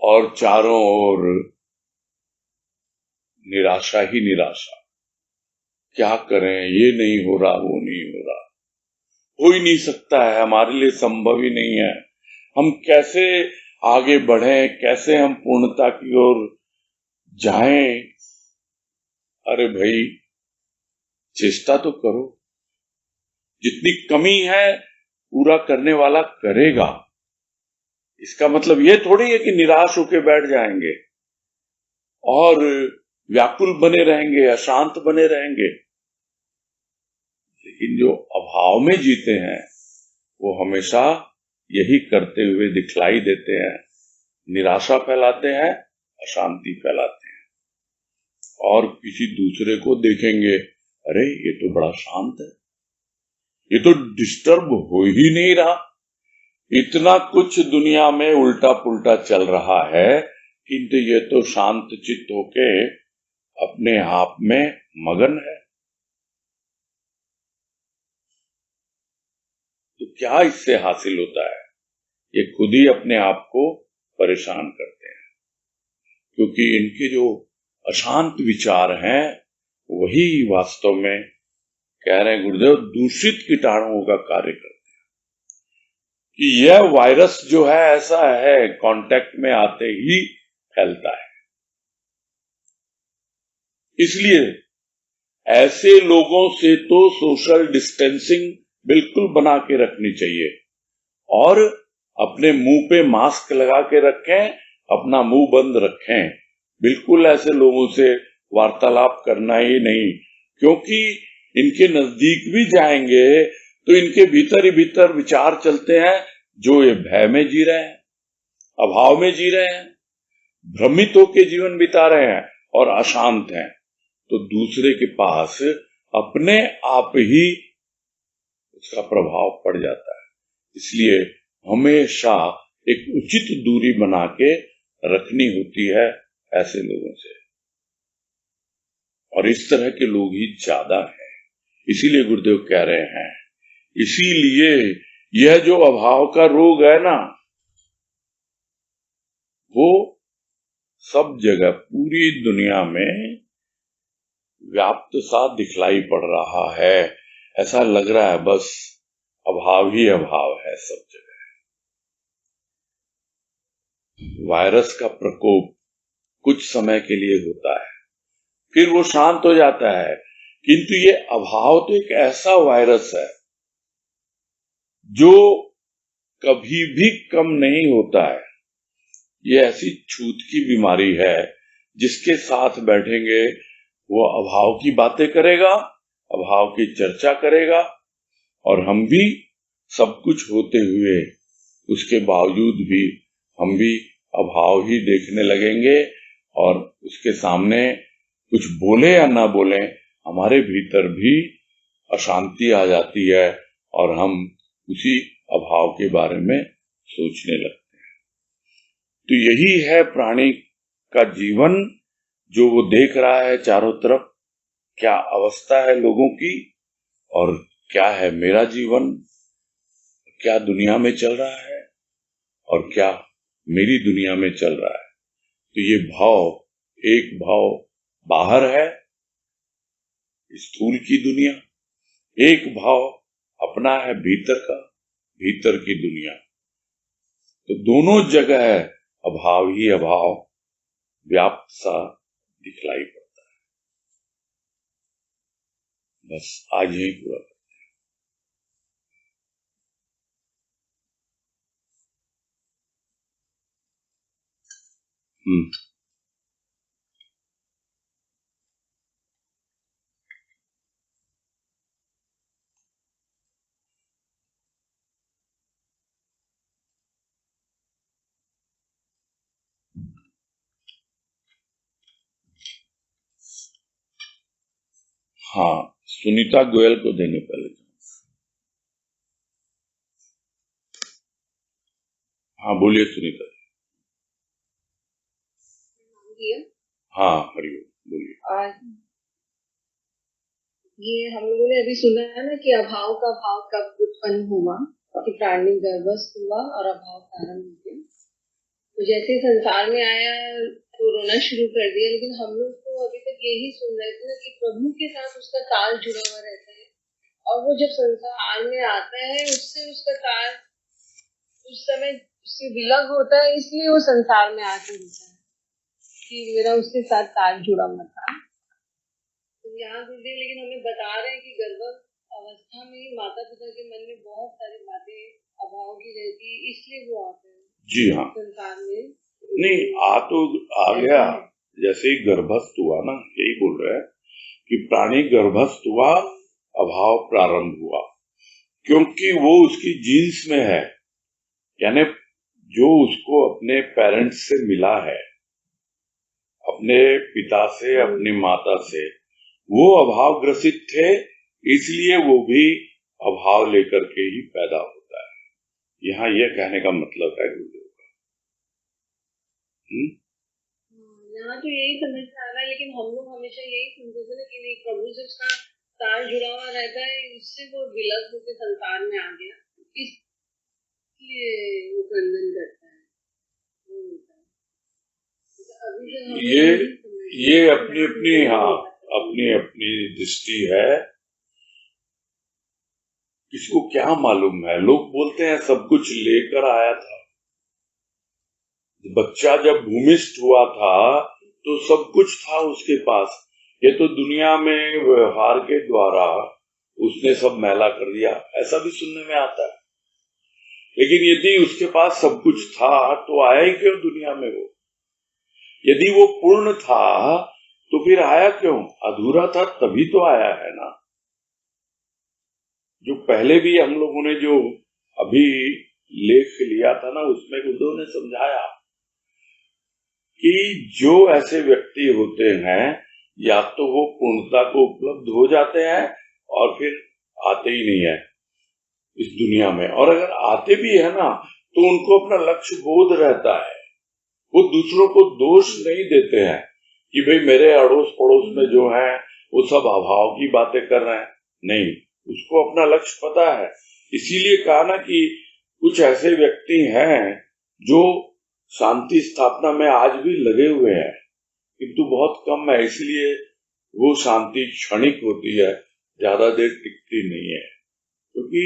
और चारों ओर निराशा ही निराशा। क्या करें? ये नहीं हो रहा, वो नहीं हो रहा, हो ही नहीं सकता है, हमारे लिए संभव ही नहीं है। हम कैसे आगे बढ़ें, कैसे हम पूर्णता की ओर जाएं? अरे भाई, चेष्टा तो करो। जितनी कमी है पूरा करने वाला करेगा। इसका मतलब ये थोड़ी है कि निराश होकर बैठ जाएंगे और व्याकुल बने रहेंगे, अशांत बने रहेंगे। लेकिन जो अभाव में जीते हैं वो हमेशा यही करते हुए दिखलाई देते हैं। निराशा फैलाते हैं, अशांति फैलाते हैं और किसी दूसरे को देखेंगे, अरे ये तो बड़ा शांत है, ये तो डिस्टर्ब हो ही नहीं रहा। इतना कुछ दुनिया में उल्टा पुल्टा चल रहा है किंतु ये तो शांत चित्त होके अपने आप में मगन है। तो क्या इससे हासिल होता है? ये खुद ही अपने आप को परेशान करते हैं, क्योंकि इनके जो अशांत विचार हैं वही वास्तव में, कह रहे हैं गुरुदेव, दूषित कीटाणुओं का कार्य करते हैं। कि यह वायरस जो है ऐसा है, कांटेक्ट में आते ही फैलता है। इसलिए ऐसे लोगों से तो सोशल डिस्टेंसिंग बिल्कुल बना के रखनी चाहिए और अपने मुंह पे मास्क लगा के रखें, अपना मुंह बंद रखें। बिल्कुल ऐसे लोगों से वार्तालाप करना ही नहीं, क्योंकि इनके नजदीक भी जाएंगे तो इनके भीतर ही भीतर विचार चलते हैं जो ये भय में जी रहे हैं, अभाव में जी रहे हैं, भ्रमित होकर जीवन बिता रहे हैं और अशांत हैं। तो दूसरे के पास अपने आप ही उसका प्रभाव पड़ जाता है। इसलिए हमेशा एक उचित दूरी बना के रखनी होती है ऐसे लोगों से, और इस तरह के लोग ही ज्यादा हैं। इसीलिए गुरुदेव कह रहे हैं, इसीलिए यह जो अभाव का रोग है ना, वो सब जगह पूरी दुनिया में व्याप्त सा दिखलाई पड़ रहा है। ऐसा लग रहा है बस अभाव ही अभाव है सब जगह। वायरस का प्रकोप कुछ समय के लिए होता है, फिर वो शांत हो जाता है, किंतु ये अभाव तो एक ऐसा वायरस है जो कभी भी कम नहीं होता है। ये ऐसी छूत की बीमारी है, जिसके साथ बैठेंगे वो अभाव की बातें करेगा, अभाव की चर्चा करेगा, और हम भी सब कुछ होते हुए उसके बावजूद भी हम भी अभाव ही देखने लगेंगे और उसके सामने कुछ बोले या ना बोले, हमारे भीतर भी अशांति आ जाती है और हम उसी अभाव के बारे में सोचने लगते हैं। तो यही है प्राणी का जीवन, जो वो देख रहा है चारों तरफ, क्या अवस्था है लोगों की और क्या है मेरा जीवन, क्या दुनिया में चल रहा है और क्या मेरी दुनिया में चल रहा है। तो ये भाव, एक भाव बाहर है स्थूल की दुनिया, एक भाव अपना है भीतर का, भीतर की दुनिया। तो दोनों जगह है अभाव ही अभाव व्याप्त सा दिखलाई पड़ता है। बस आज यही पूरा। हाँ, सुनीता गोयल को देने पहले। हाँ बोलिए सुनीता। हाँ हरिओम, बोलिए।
ये हम लोगों ने अभी सुना है ना कि अभाव का भाव कब उत्पन्न हुआ, कि प्राणी गर्भस्थ हुआ और अभाव कारण हो गया। तो जैसे संसार में आया तो रोना शुरू कर दिया, लेकिन हम लोग तो अभी तक यही सुन रहे थे कि प्रभु के साथ उसका ताल जुड़ा हुआ रहता है, और वो जब संसार में आता है उससे उसका ताल उस समय उससे विलग होता है, इसलिए वो संसार में आके होता है कि मेरा उसके साथ ताल जुड़ा हुआ था। तो यहाँ गुरुदेव लेकिन हमें बता रहे हैं कि गर्भ अवस्था में ही माता पिता के मन में बहुत सारी बातें अभाव की रहती है, इसलिए वो आते हैं।
जी हाँ,
संसार में
नहीं आ गया। जैसे ही गर्भस्थ हुआ ना, यही बोल रहे हैं कि प्राणी गर्भस्थ हुआ, अभाव प्रारंभ हुआ, क्योंकि वो उसकी जीन्स में है। यानी जो उसको अपने पेरेंट्स से मिला है, अपने पिता से, अपनी माता से, वो अभाव ग्रसित थे, इसलिए वो भी अभाव लेकर के ही पैदा होता है। यहाँ यह कहने का मतलब है गुरुदेव का।
यहाँ तो यही समझ में आ रहा है, लेकिन हम लोग हमेशा यही सुनते थे कि नहीं, प्रभु से उसका तार जुड़ा हुआ रहता है, इससे वो विलग होकर संसार में आ गया, इसलिए वो बंधन करता है।
ये अपनी अपनी, हाँ अपनी अपनी दृष्टि है। किसको क्या मालूम है, लोग बोलते हैं सब कुछ लेकर आया था। बच्चा जब भूमिष्ठ हुआ था तो सब कुछ था उसके पास। ये तो दुनिया में व्यवहार के द्वारा उसने सब मैला कर दिया, ऐसा भी सुनने में आता है। लेकिन यदि उसके पास सब कुछ था तो आया ही क्यों दुनिया में वो? यदि वो पूर्ण था तो फिर आया क्यों? अधूरा था तभी तो आया है ना। जो पहले भी हम लोगों ने जो अभी लेख लिया था ना, उसमें गुरुदेव ने समझाया कि जो ऐसे व्यक्ति होते हैं, या तो वो पूर्णता को उपलब्ध हो जाते हैं और फिर आते ही नहीं है इस दुनिया में, और अगर आते भी है ना तो उनको अपना लक्ष्य बोध रहता है। वो दूसरों को दोष नहीं देते हैं कि भाई मेरे अड़ोस पड़ोस में जो है वो सब अभाव की बातें कर रहे हैं। नहीं, उसको अपना लक्ष्य पता है। इसीलिए कहा ना कि कुछ ऐसे व्यक्ति हैं जो शांति स्थापना में आज भी लगे हुए हैं, किंतु बहुत कम है, इसलिए वो शांति क्षणिक होती है, ज्यादा देर टिकती नहीं है। क्योंकि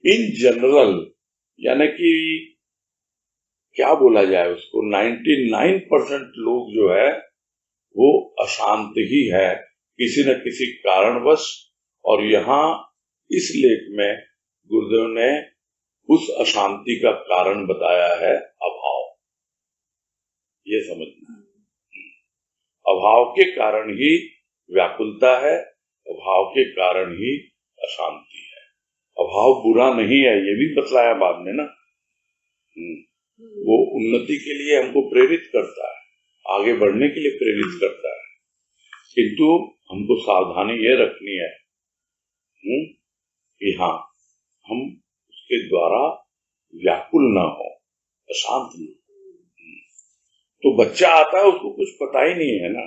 इन जनरल, यानी कि क्या बोला जाए उसको, 99% लोग जो है वो अशांत ही है किसी न किसी कारणवश। और यहाँ इस लेख में गुरुदेव ने उस अशांति का कारण बताया है अभाव। ये समझना, अभाव के कारण ही व्याकुलता है, अभाव के कारण ही अशांति है। अभाव बुरा नहीं है, ये भी बतलाया बाद में ना। वो उन्नति के लिए हमको प्रेरित करता है, आगे बढ़ने के लिए प्रेरित करता है। किंतु हमको सावधानी ये रखनी है कि हाँ, हम उसके द्वारा व्याकुल ना हो, अशांत ना हो। तो बच्चा आता है, उसको कुछ पता ही नहीं है ना,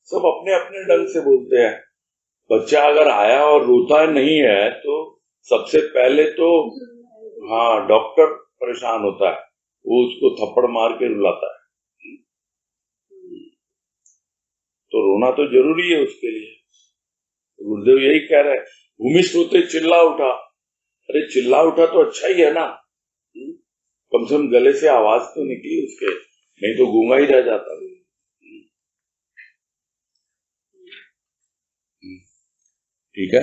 सब अपने अपने ढंग से बोलते हैं। बच्चा अगर आया और रोता नहीं है तो सबसे पहले तो हाँ, डॉक्टर परेशान होता है, वो उसको थप्पड़ मार के रुलाता है। तो रोना तो जरूरी है उसके लिए। गुरुदेव यही कह रहे हैं, भूमिष्ठ होते चिल्ला उठा। अरे चिल्ला उठा तो अच्छा ही है ना, कम से कम गले से आवाज तो निकली उसके, नहीं तो गूंगा ही रह जाता। ठीक है।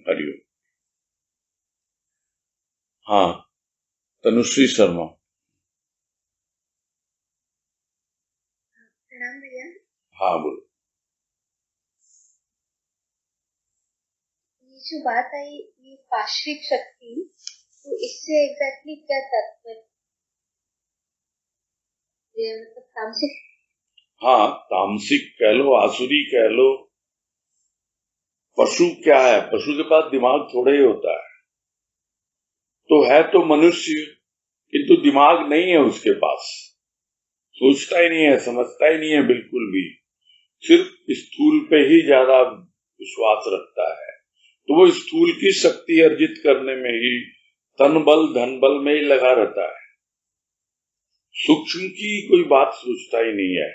हरिओम। हाँ, तनुश्री शर्मा।
प्रणाम भैया।
हाँ बोलो।
ये जो बात आई, ये पाश्विक शक्ति, तो इससे एग्जैक्टली क्या तात्पर्य? मतलब तामसिक?
हाँ, तामसिक कह लो, आसुरी कह लो। पशु क्या है, पशु के पास दिमाग थोड़ा ही होता है, तो है तो मनुष्य, किंतु दिमाग नहीं है उसके पास, सोचता ही नहीं है, समझता ही नहीं है बिल्कुल भी, सिर्फ स्थूल पे ही ज्यादा विश्वास रखता है। तो वो स्थूल की शक्ति अर्जित करने में ही, तन बल धन बल में ही लगा रहता है, सूक्ष्म की कोई बात सोचता ही नहीं है।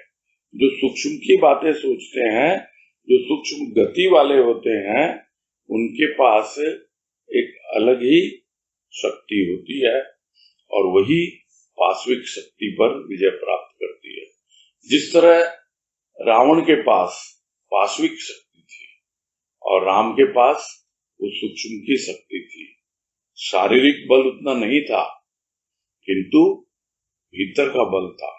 जो सूक्ष्म की बातें सोचते हैं, जो सूक्ष्म गति वाले होते हैं, उनके पास एक अलग ही शक्ति होती है, और वही पाश्विक शक्ति पर विजय प्राप्त करती है। जिस तरह रावण के पास पाश्विक शक्ति थी और राम के पास वो सूक्ष्म की शक्ति थी। शारीरिक बल उतना नहीं था, किंतु भीतर का बल था,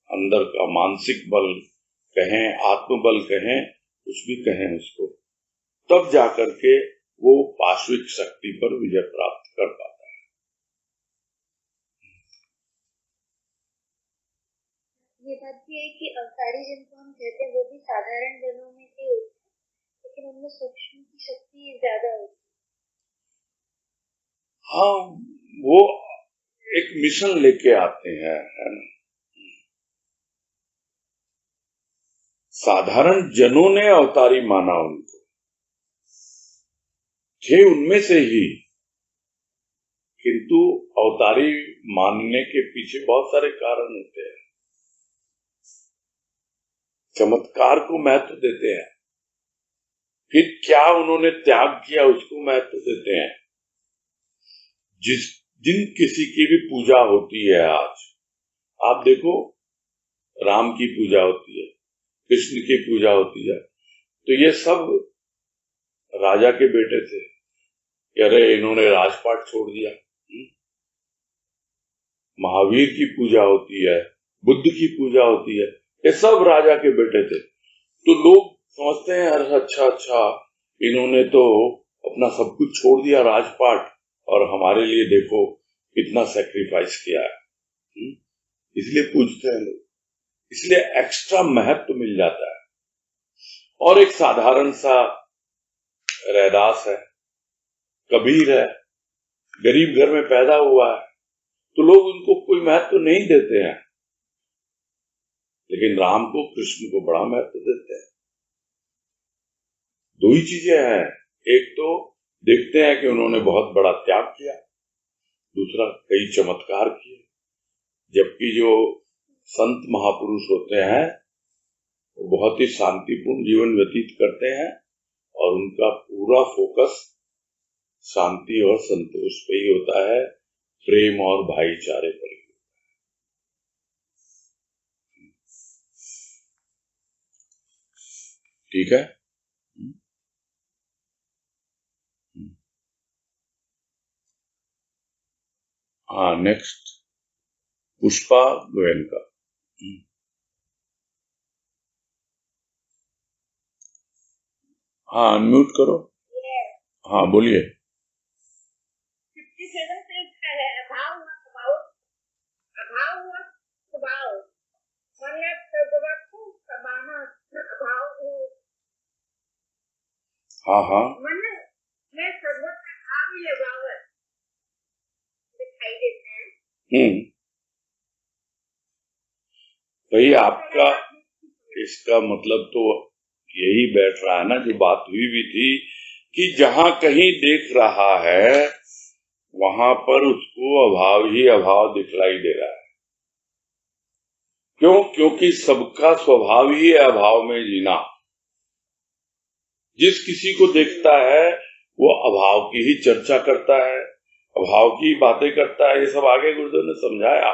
अंदर का मानसिक बल कहें, आत्मबल कहें, कुछ भी कहें उसको, तब जाकर के वो पाश्विक शक्ति पर विजय प्राप्त कर पाता है।
ये बात भी है कि अवतारी जिनको हम कहते हैं वो भी साधारण जनों में से होते हैं, लेकिन उनमें सूक्ष्म की शक्ति ज्यादा होती है।
हाँ, वो एक मिशन लेके आते हैं, है ना। साधारण जनों ने अवतारी माना उनको, थे उनमें से ही, किंतु अवतारी मानने के पीछे बहुत सारे कारण होते हैं। चमत्कार को महत्व देते हैं, फिर क्या उन्होंने त्याग किया उसको महत्व देते हैं। जिन किसी की भी पूजा होती है आज, आप देखो, राम की पूजा होती है, कृष्ण की पूजा होती है, तो ये सब राजा के बेटे थे। अरे इन्होंने राजपाट छोड़ दिया। महावीर की पूजा होती है, बुद्ध की पूजा होती है, ये सब राजा के बेटे थे। तो लोग समझते हैं, अरे अच्छा, इन्होंने तो अपना सब कुछ छोड़ दिया, राजपाट, और हमारे लिए देखो कितना सैक्रिफाइस किया है। इसलिए पूजते हैं लोग, इसलिए एक्स्ट्रा महत्व मिल जाता है। और एक साधारण सा रैदास है, कबीर है, गरीब घर में पैदा हुआ है, तो लोग उनको कोई महत्व नहीं देते हैं, लेकिन राम को, कृष्ण को बड़ा महत्व देते हैं। दो ही चीजें हैं, एक तो देखते हैं कि उन्होंने बहुत बड़ा त्याग किया, दूसरा कई चमत्कार किए। जबकि जो संत महापुरुष होते हैं वो बहुत ही शांतिपूर्ण जीवन व्यतीत करते हैं, और उनका पूरा फोकस शांति और संतोष पे ही होता है, प्रेम और भाईचारे पर ही। ठीक है। हाँ, नेक्स्ट पुष्पा गोयनका। हाँ, अनम्यूट करो। हाँ बोलिए। हाँ हाँ
मन में सर्वत्र आग लगावर दिखाई देते हैं।
भाई आपका इसका मतलब तो यही बैठ रहा है ना, जो बात हुई भी थी कि जहां कहीं देख रहा है वहां पर उसको अभाव ही अभाव दिखलाई दे रहा है। क्यों? क्योंकि सबका स्वभाव ही है अभाव में जीना। जिस किसी को देखता है वो अभाव की ही चर्चा करता है, अभाव की बातें करता है। ये सब आगे गुरुदेव ने समझाया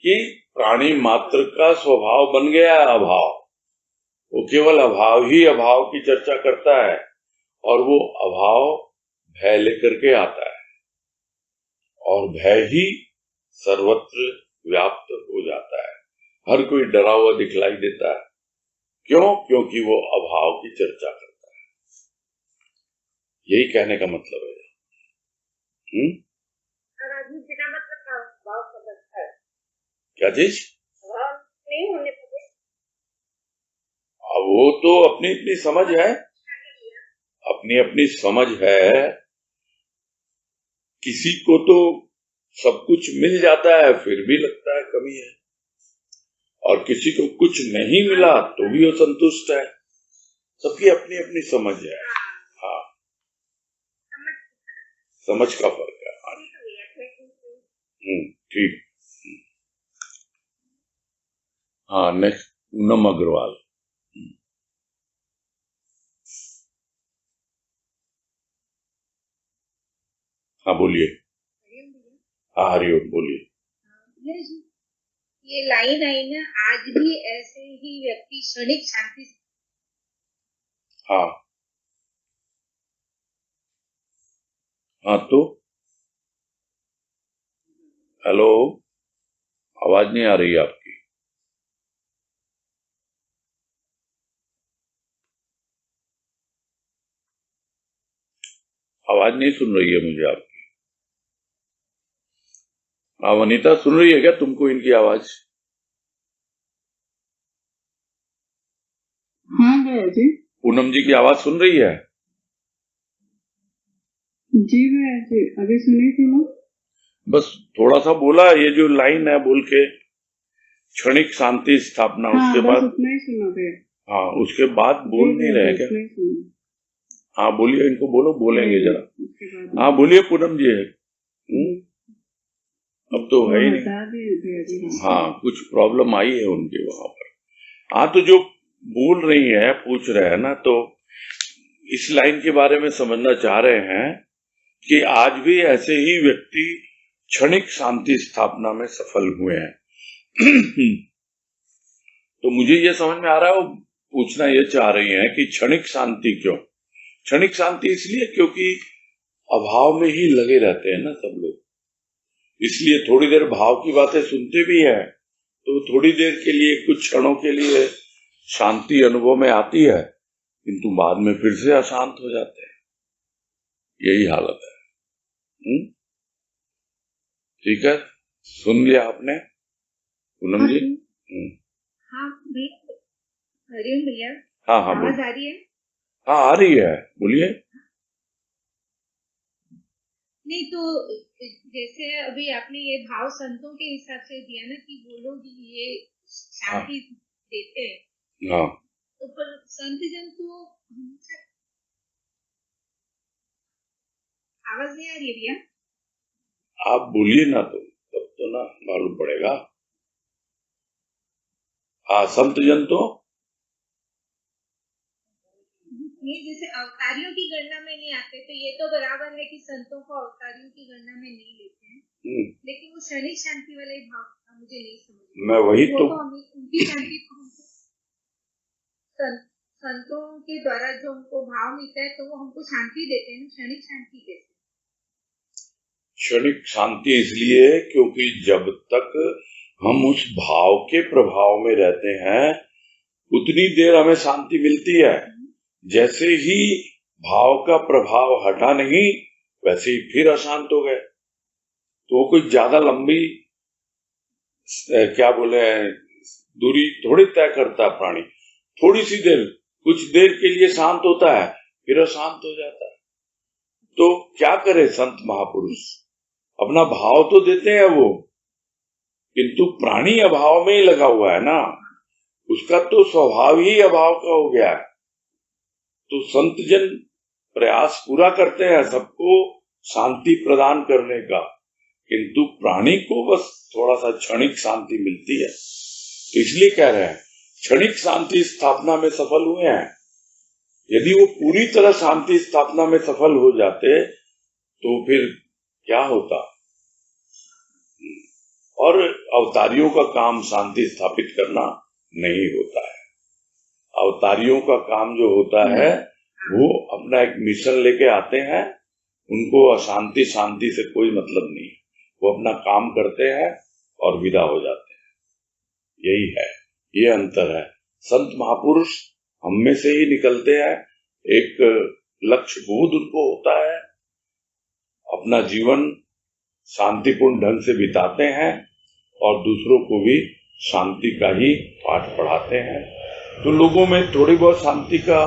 कि प्राणी मात्र का स्वभाव बन गया है अभाव। वो केवल अभाव ही अभाव की चर्चा करता है और वो अभाव भय लेकर के आता है और भय ही सर्वत्र व्याप्त हो जाता है। हर कोई डरा हुआ दिखलाई देता है। क्यों? क्योंकि वो अभाव की चर्चा करता है। यही कहने का मतलब है।
आदमी बिना मतलब का भाव समझता है।
क्या चीज?
भाव नहीं होने पर
वो तो अपनी अपनी समझ है, अपनी अपनी समझ है। किसी को तो सब कुछ मिल जाता है फिर भी लगता है कमी है, और किसी को कुछ नहीं मिला तो भी वो संतुष्ट है। सबकी अपनी अपनी समझ है। हाँ, समझ का फर्क है। हाँ ठीक। हाँ, नेक्स्ट पूनम अग्रवाल। हाँ बोलिए। हाँ हरिओम बोलिए।
ये लाइन आई ना, आज भी ऐसे ही व्यक्ति क्षणिक शांति।
हाँ हाँ तो हेलो, आवाज नहीं आ रही आपकी। आवाज नहीं सुन रही है मुझे आपकी। वनीता सुन रही है क्या तुमको इनकी आवाज?
हाँ भैया जी।
पूनम जी की आवाज सुन रही है?
जी भैया जी, अभी सुनी थी ना।
बस थोड़ा सा बोला, ये जो लाइन है बोल के क्षणिक शांति स्थापना।
हाँ,
उसके
बस
बाद
उतना ही सुना भैया।
हाँ, उसके बाद बोल नहीं रहे क्या? हाँ बोलिए, इनको बोलो, बोलेंगे जरा। हाँ बोलिए पूनम जी। अब तो है ही नहीं। हाँ, कुछ प्रॉब्लम आई है उनके वहां पर। हाँ, तो जो बोल रही है, पूछ रहे हैं ना, तो इस लाइन के बारे में समझना चाह रहे हैं कि आज भी ऐसे ही व्यक्ति क्षणिक शांति स्थापना में सफल हुए हैं। तो मुझे ये समझ में आ रहा है, वो पूछना ये चाह रही हैं कि क्षणिक शांति क्यों? क्षणिक शांति इसलिए क्योंकि अभाव में ही लगे रहते हैं ना सब लोग। इसलिए थोड़ी देर भाव की बातें सुनते भी हैं तो थोड़ी देर के लिए, कुछ क्षणों के लिए शांति अनुभव में आती है, किंतु बाद में फिर से अशांत हो जाते हैं। यही हालत है। ठीक है, सुन लिया आपने पूनम जी?
हाँ हरिओम भैया।
हाँ हाँ
आवाज आ रही है?
हाँ आ रही है, बोलिए।
नहीं तो जैसे अभी आपने ये भाव संतों के हिसाब से दिया ना कि वो लोग ये शांति देते हैं।
हाँ,
तो पर संत जन तो आवाज नहीं आ रही है भैया?
आप बोलिए ना, तो तब तो ना मालूम पड़ेगा। हाँ, संत जन तो
ये जैसे अवतारियों की गणना में नहीं आते, तो ये तो बराबर है कि संतों को अवतारियों की गणना में नहीं लेते हैं, लेकिन वो क्षणिक शांति वाले भाव मुझे नहीं समझ।
मैं वही तो
उनकी शांति को संतों के द्वारा जो हमको भाव मिलता है तो वो हमको शांति देते हैं। क्षणिक शांति कैसे?
क्षणिक शांति इसलिए क्योंकि जब तक हम उस भाव के प्रभाव में रहते हैं उतनी देर हमें शांति मिलती है। जैसे ही भाव का प्रभाव हटा नहीं, वैसे ही फिर अशांत हो गए। तो कोई ज्यादा लंबी क्या बोले दूरी थोड़ी तय करता प्राणी। थोड़ी सी देर, कुछ देर के लिए शांत होता है, फिर अशांत हो जाता है। तो क्या करे संत महापुरुष, अपना भाव तो देते हैं वो, किंतु प्राणी अभाव में ही लगा हुआ है ना, उसका तो स्वभाव ही अभाव का हो गया है। तो संत जन प्रयास पूरा करते हैं सबको शांति प्रदान करने का, किंतु प्राणी को बस थोड़ा सा क्षणिक शांति मिलती है। तो इसलिए कह रहे हैं क्षणिक शांति स्थापना में सफल हुए हैं। यदि वो पूरी तरह शांति स्थापना में सफल हो जाते तो फिर क्या होता। और अवतारियों का काम शांति स्थापित करना नहीं होता है। अवतारियों का काम जो होता है वो अपना एक मिशन लेके आते हैं, उनको अशांति शांति से कोई मतलब नहीं, वो अपना काम करते हैं और विदा हो जाते हैं। यही है, ये अंतर है। संत महापुरुष हम में से ही निकलते हैं, एक लक्ष्य बोध उनको होता है, अपना जीवन शांतिपूर्ण ढंग से बिताते हैं और दूसरों को भी शांति का ही पाठ पढ़ाते हैं। तो लोगों में थोड़ी बहुत शांति का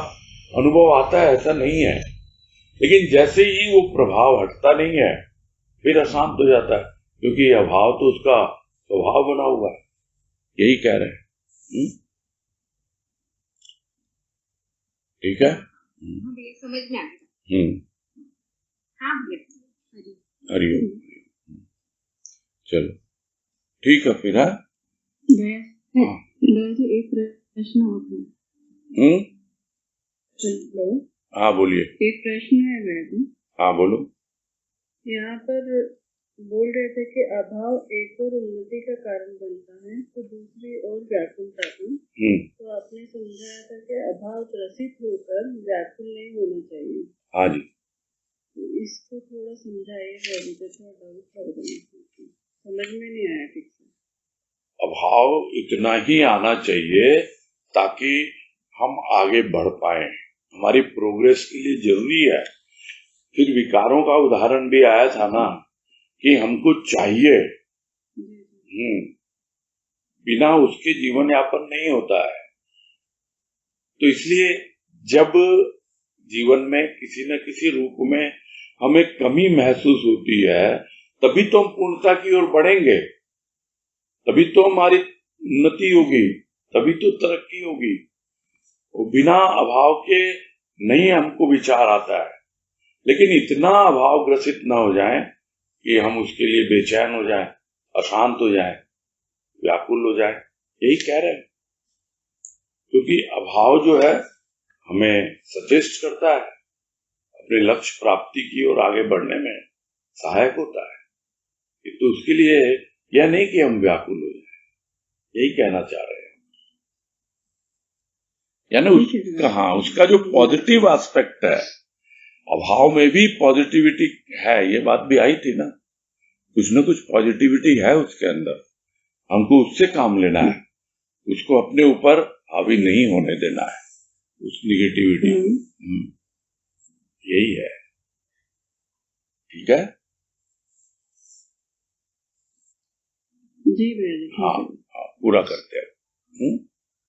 अनुभव आता है, ऐसा नहीं है, लेकिन जैसे ही वो प्रभाव हटता नहीं है फिर अशांत हो जाता है, क्योंकि यह भाव तो उसका स्वभाव बना हुआ है। यही कह रहे हैं। ठीक है,
समझ में आ गया। हाँ
हरिओम। चलो ठीक है फिर।
एक प्रश्न होता है।
हाँ बोलिए।
एक प्रश्न है मैडम।
हाँ बोलो।
यहाँ पर बोल रहे थे कि अभाव एक और उन्नति का कारण बनता है तो दूसरी ओर व्याकुलता की। तो आपने समझाया था कि अभाव ग्रसित होकर व्याकुल नहीं होना चाहिए।
हाँ जी।
तो इसको थोड़ा समझाइएगा, अभी तक थोड़ा डाउट कर रही थी, समझ में नहीं आया ठीक से।
अभाव इतना ही आना चाहिए ताकि हम आगे बढ़ पाए, हमारी प्रोग्रेस के लिए जरूरी है। फिर विकारों का उदाहरण भी आया था ना कि हमको चाहिए, बिना उसके जीवन यापन नहीं होता है। तो इसलिए जब जीवन में किसी न किसी रूप में हमें कमी महसूस होती है तभी तो हम पूर्णता की ओर बढ़ेंगे, तभी तो हमारी उन्नति होगी, तभी तो तरक्की होगी। वो बिना अभाव के नहीं हमको विचार आता है, लेकिन इतना अभाव ग्रसित न हो जाए कि हम उसके लिए बेचैन हो जाए, अशांत हो जाए, व्याकुल हो जाए। यही कह रहे हैं, क्योंकि अभाव जो है हमें सचेष्ट करता है, अपने लक्ष्य प्राप्ति की ओर आगे बढ़ने में सहायक होता है। तो उसके लिए यह नहीं कि हम व्याकुल हो जाए, यही कहना चाह रहे हैं। यानी उसका जो पॉजिटिव एस्पेक्ट है, अभाव में भी पॉजिटिविटी है, ये बात भी आई थी ना, कुछ न कुछ पॉजिटिविटी है उसके अंदर, हमको उससे काम लेना है, उसको अपने ऊपर हावी नहीं होने देना है, उस निगेटिविटी। यही है। ठीक है
जी।
हाँ, पूरा करते हैं।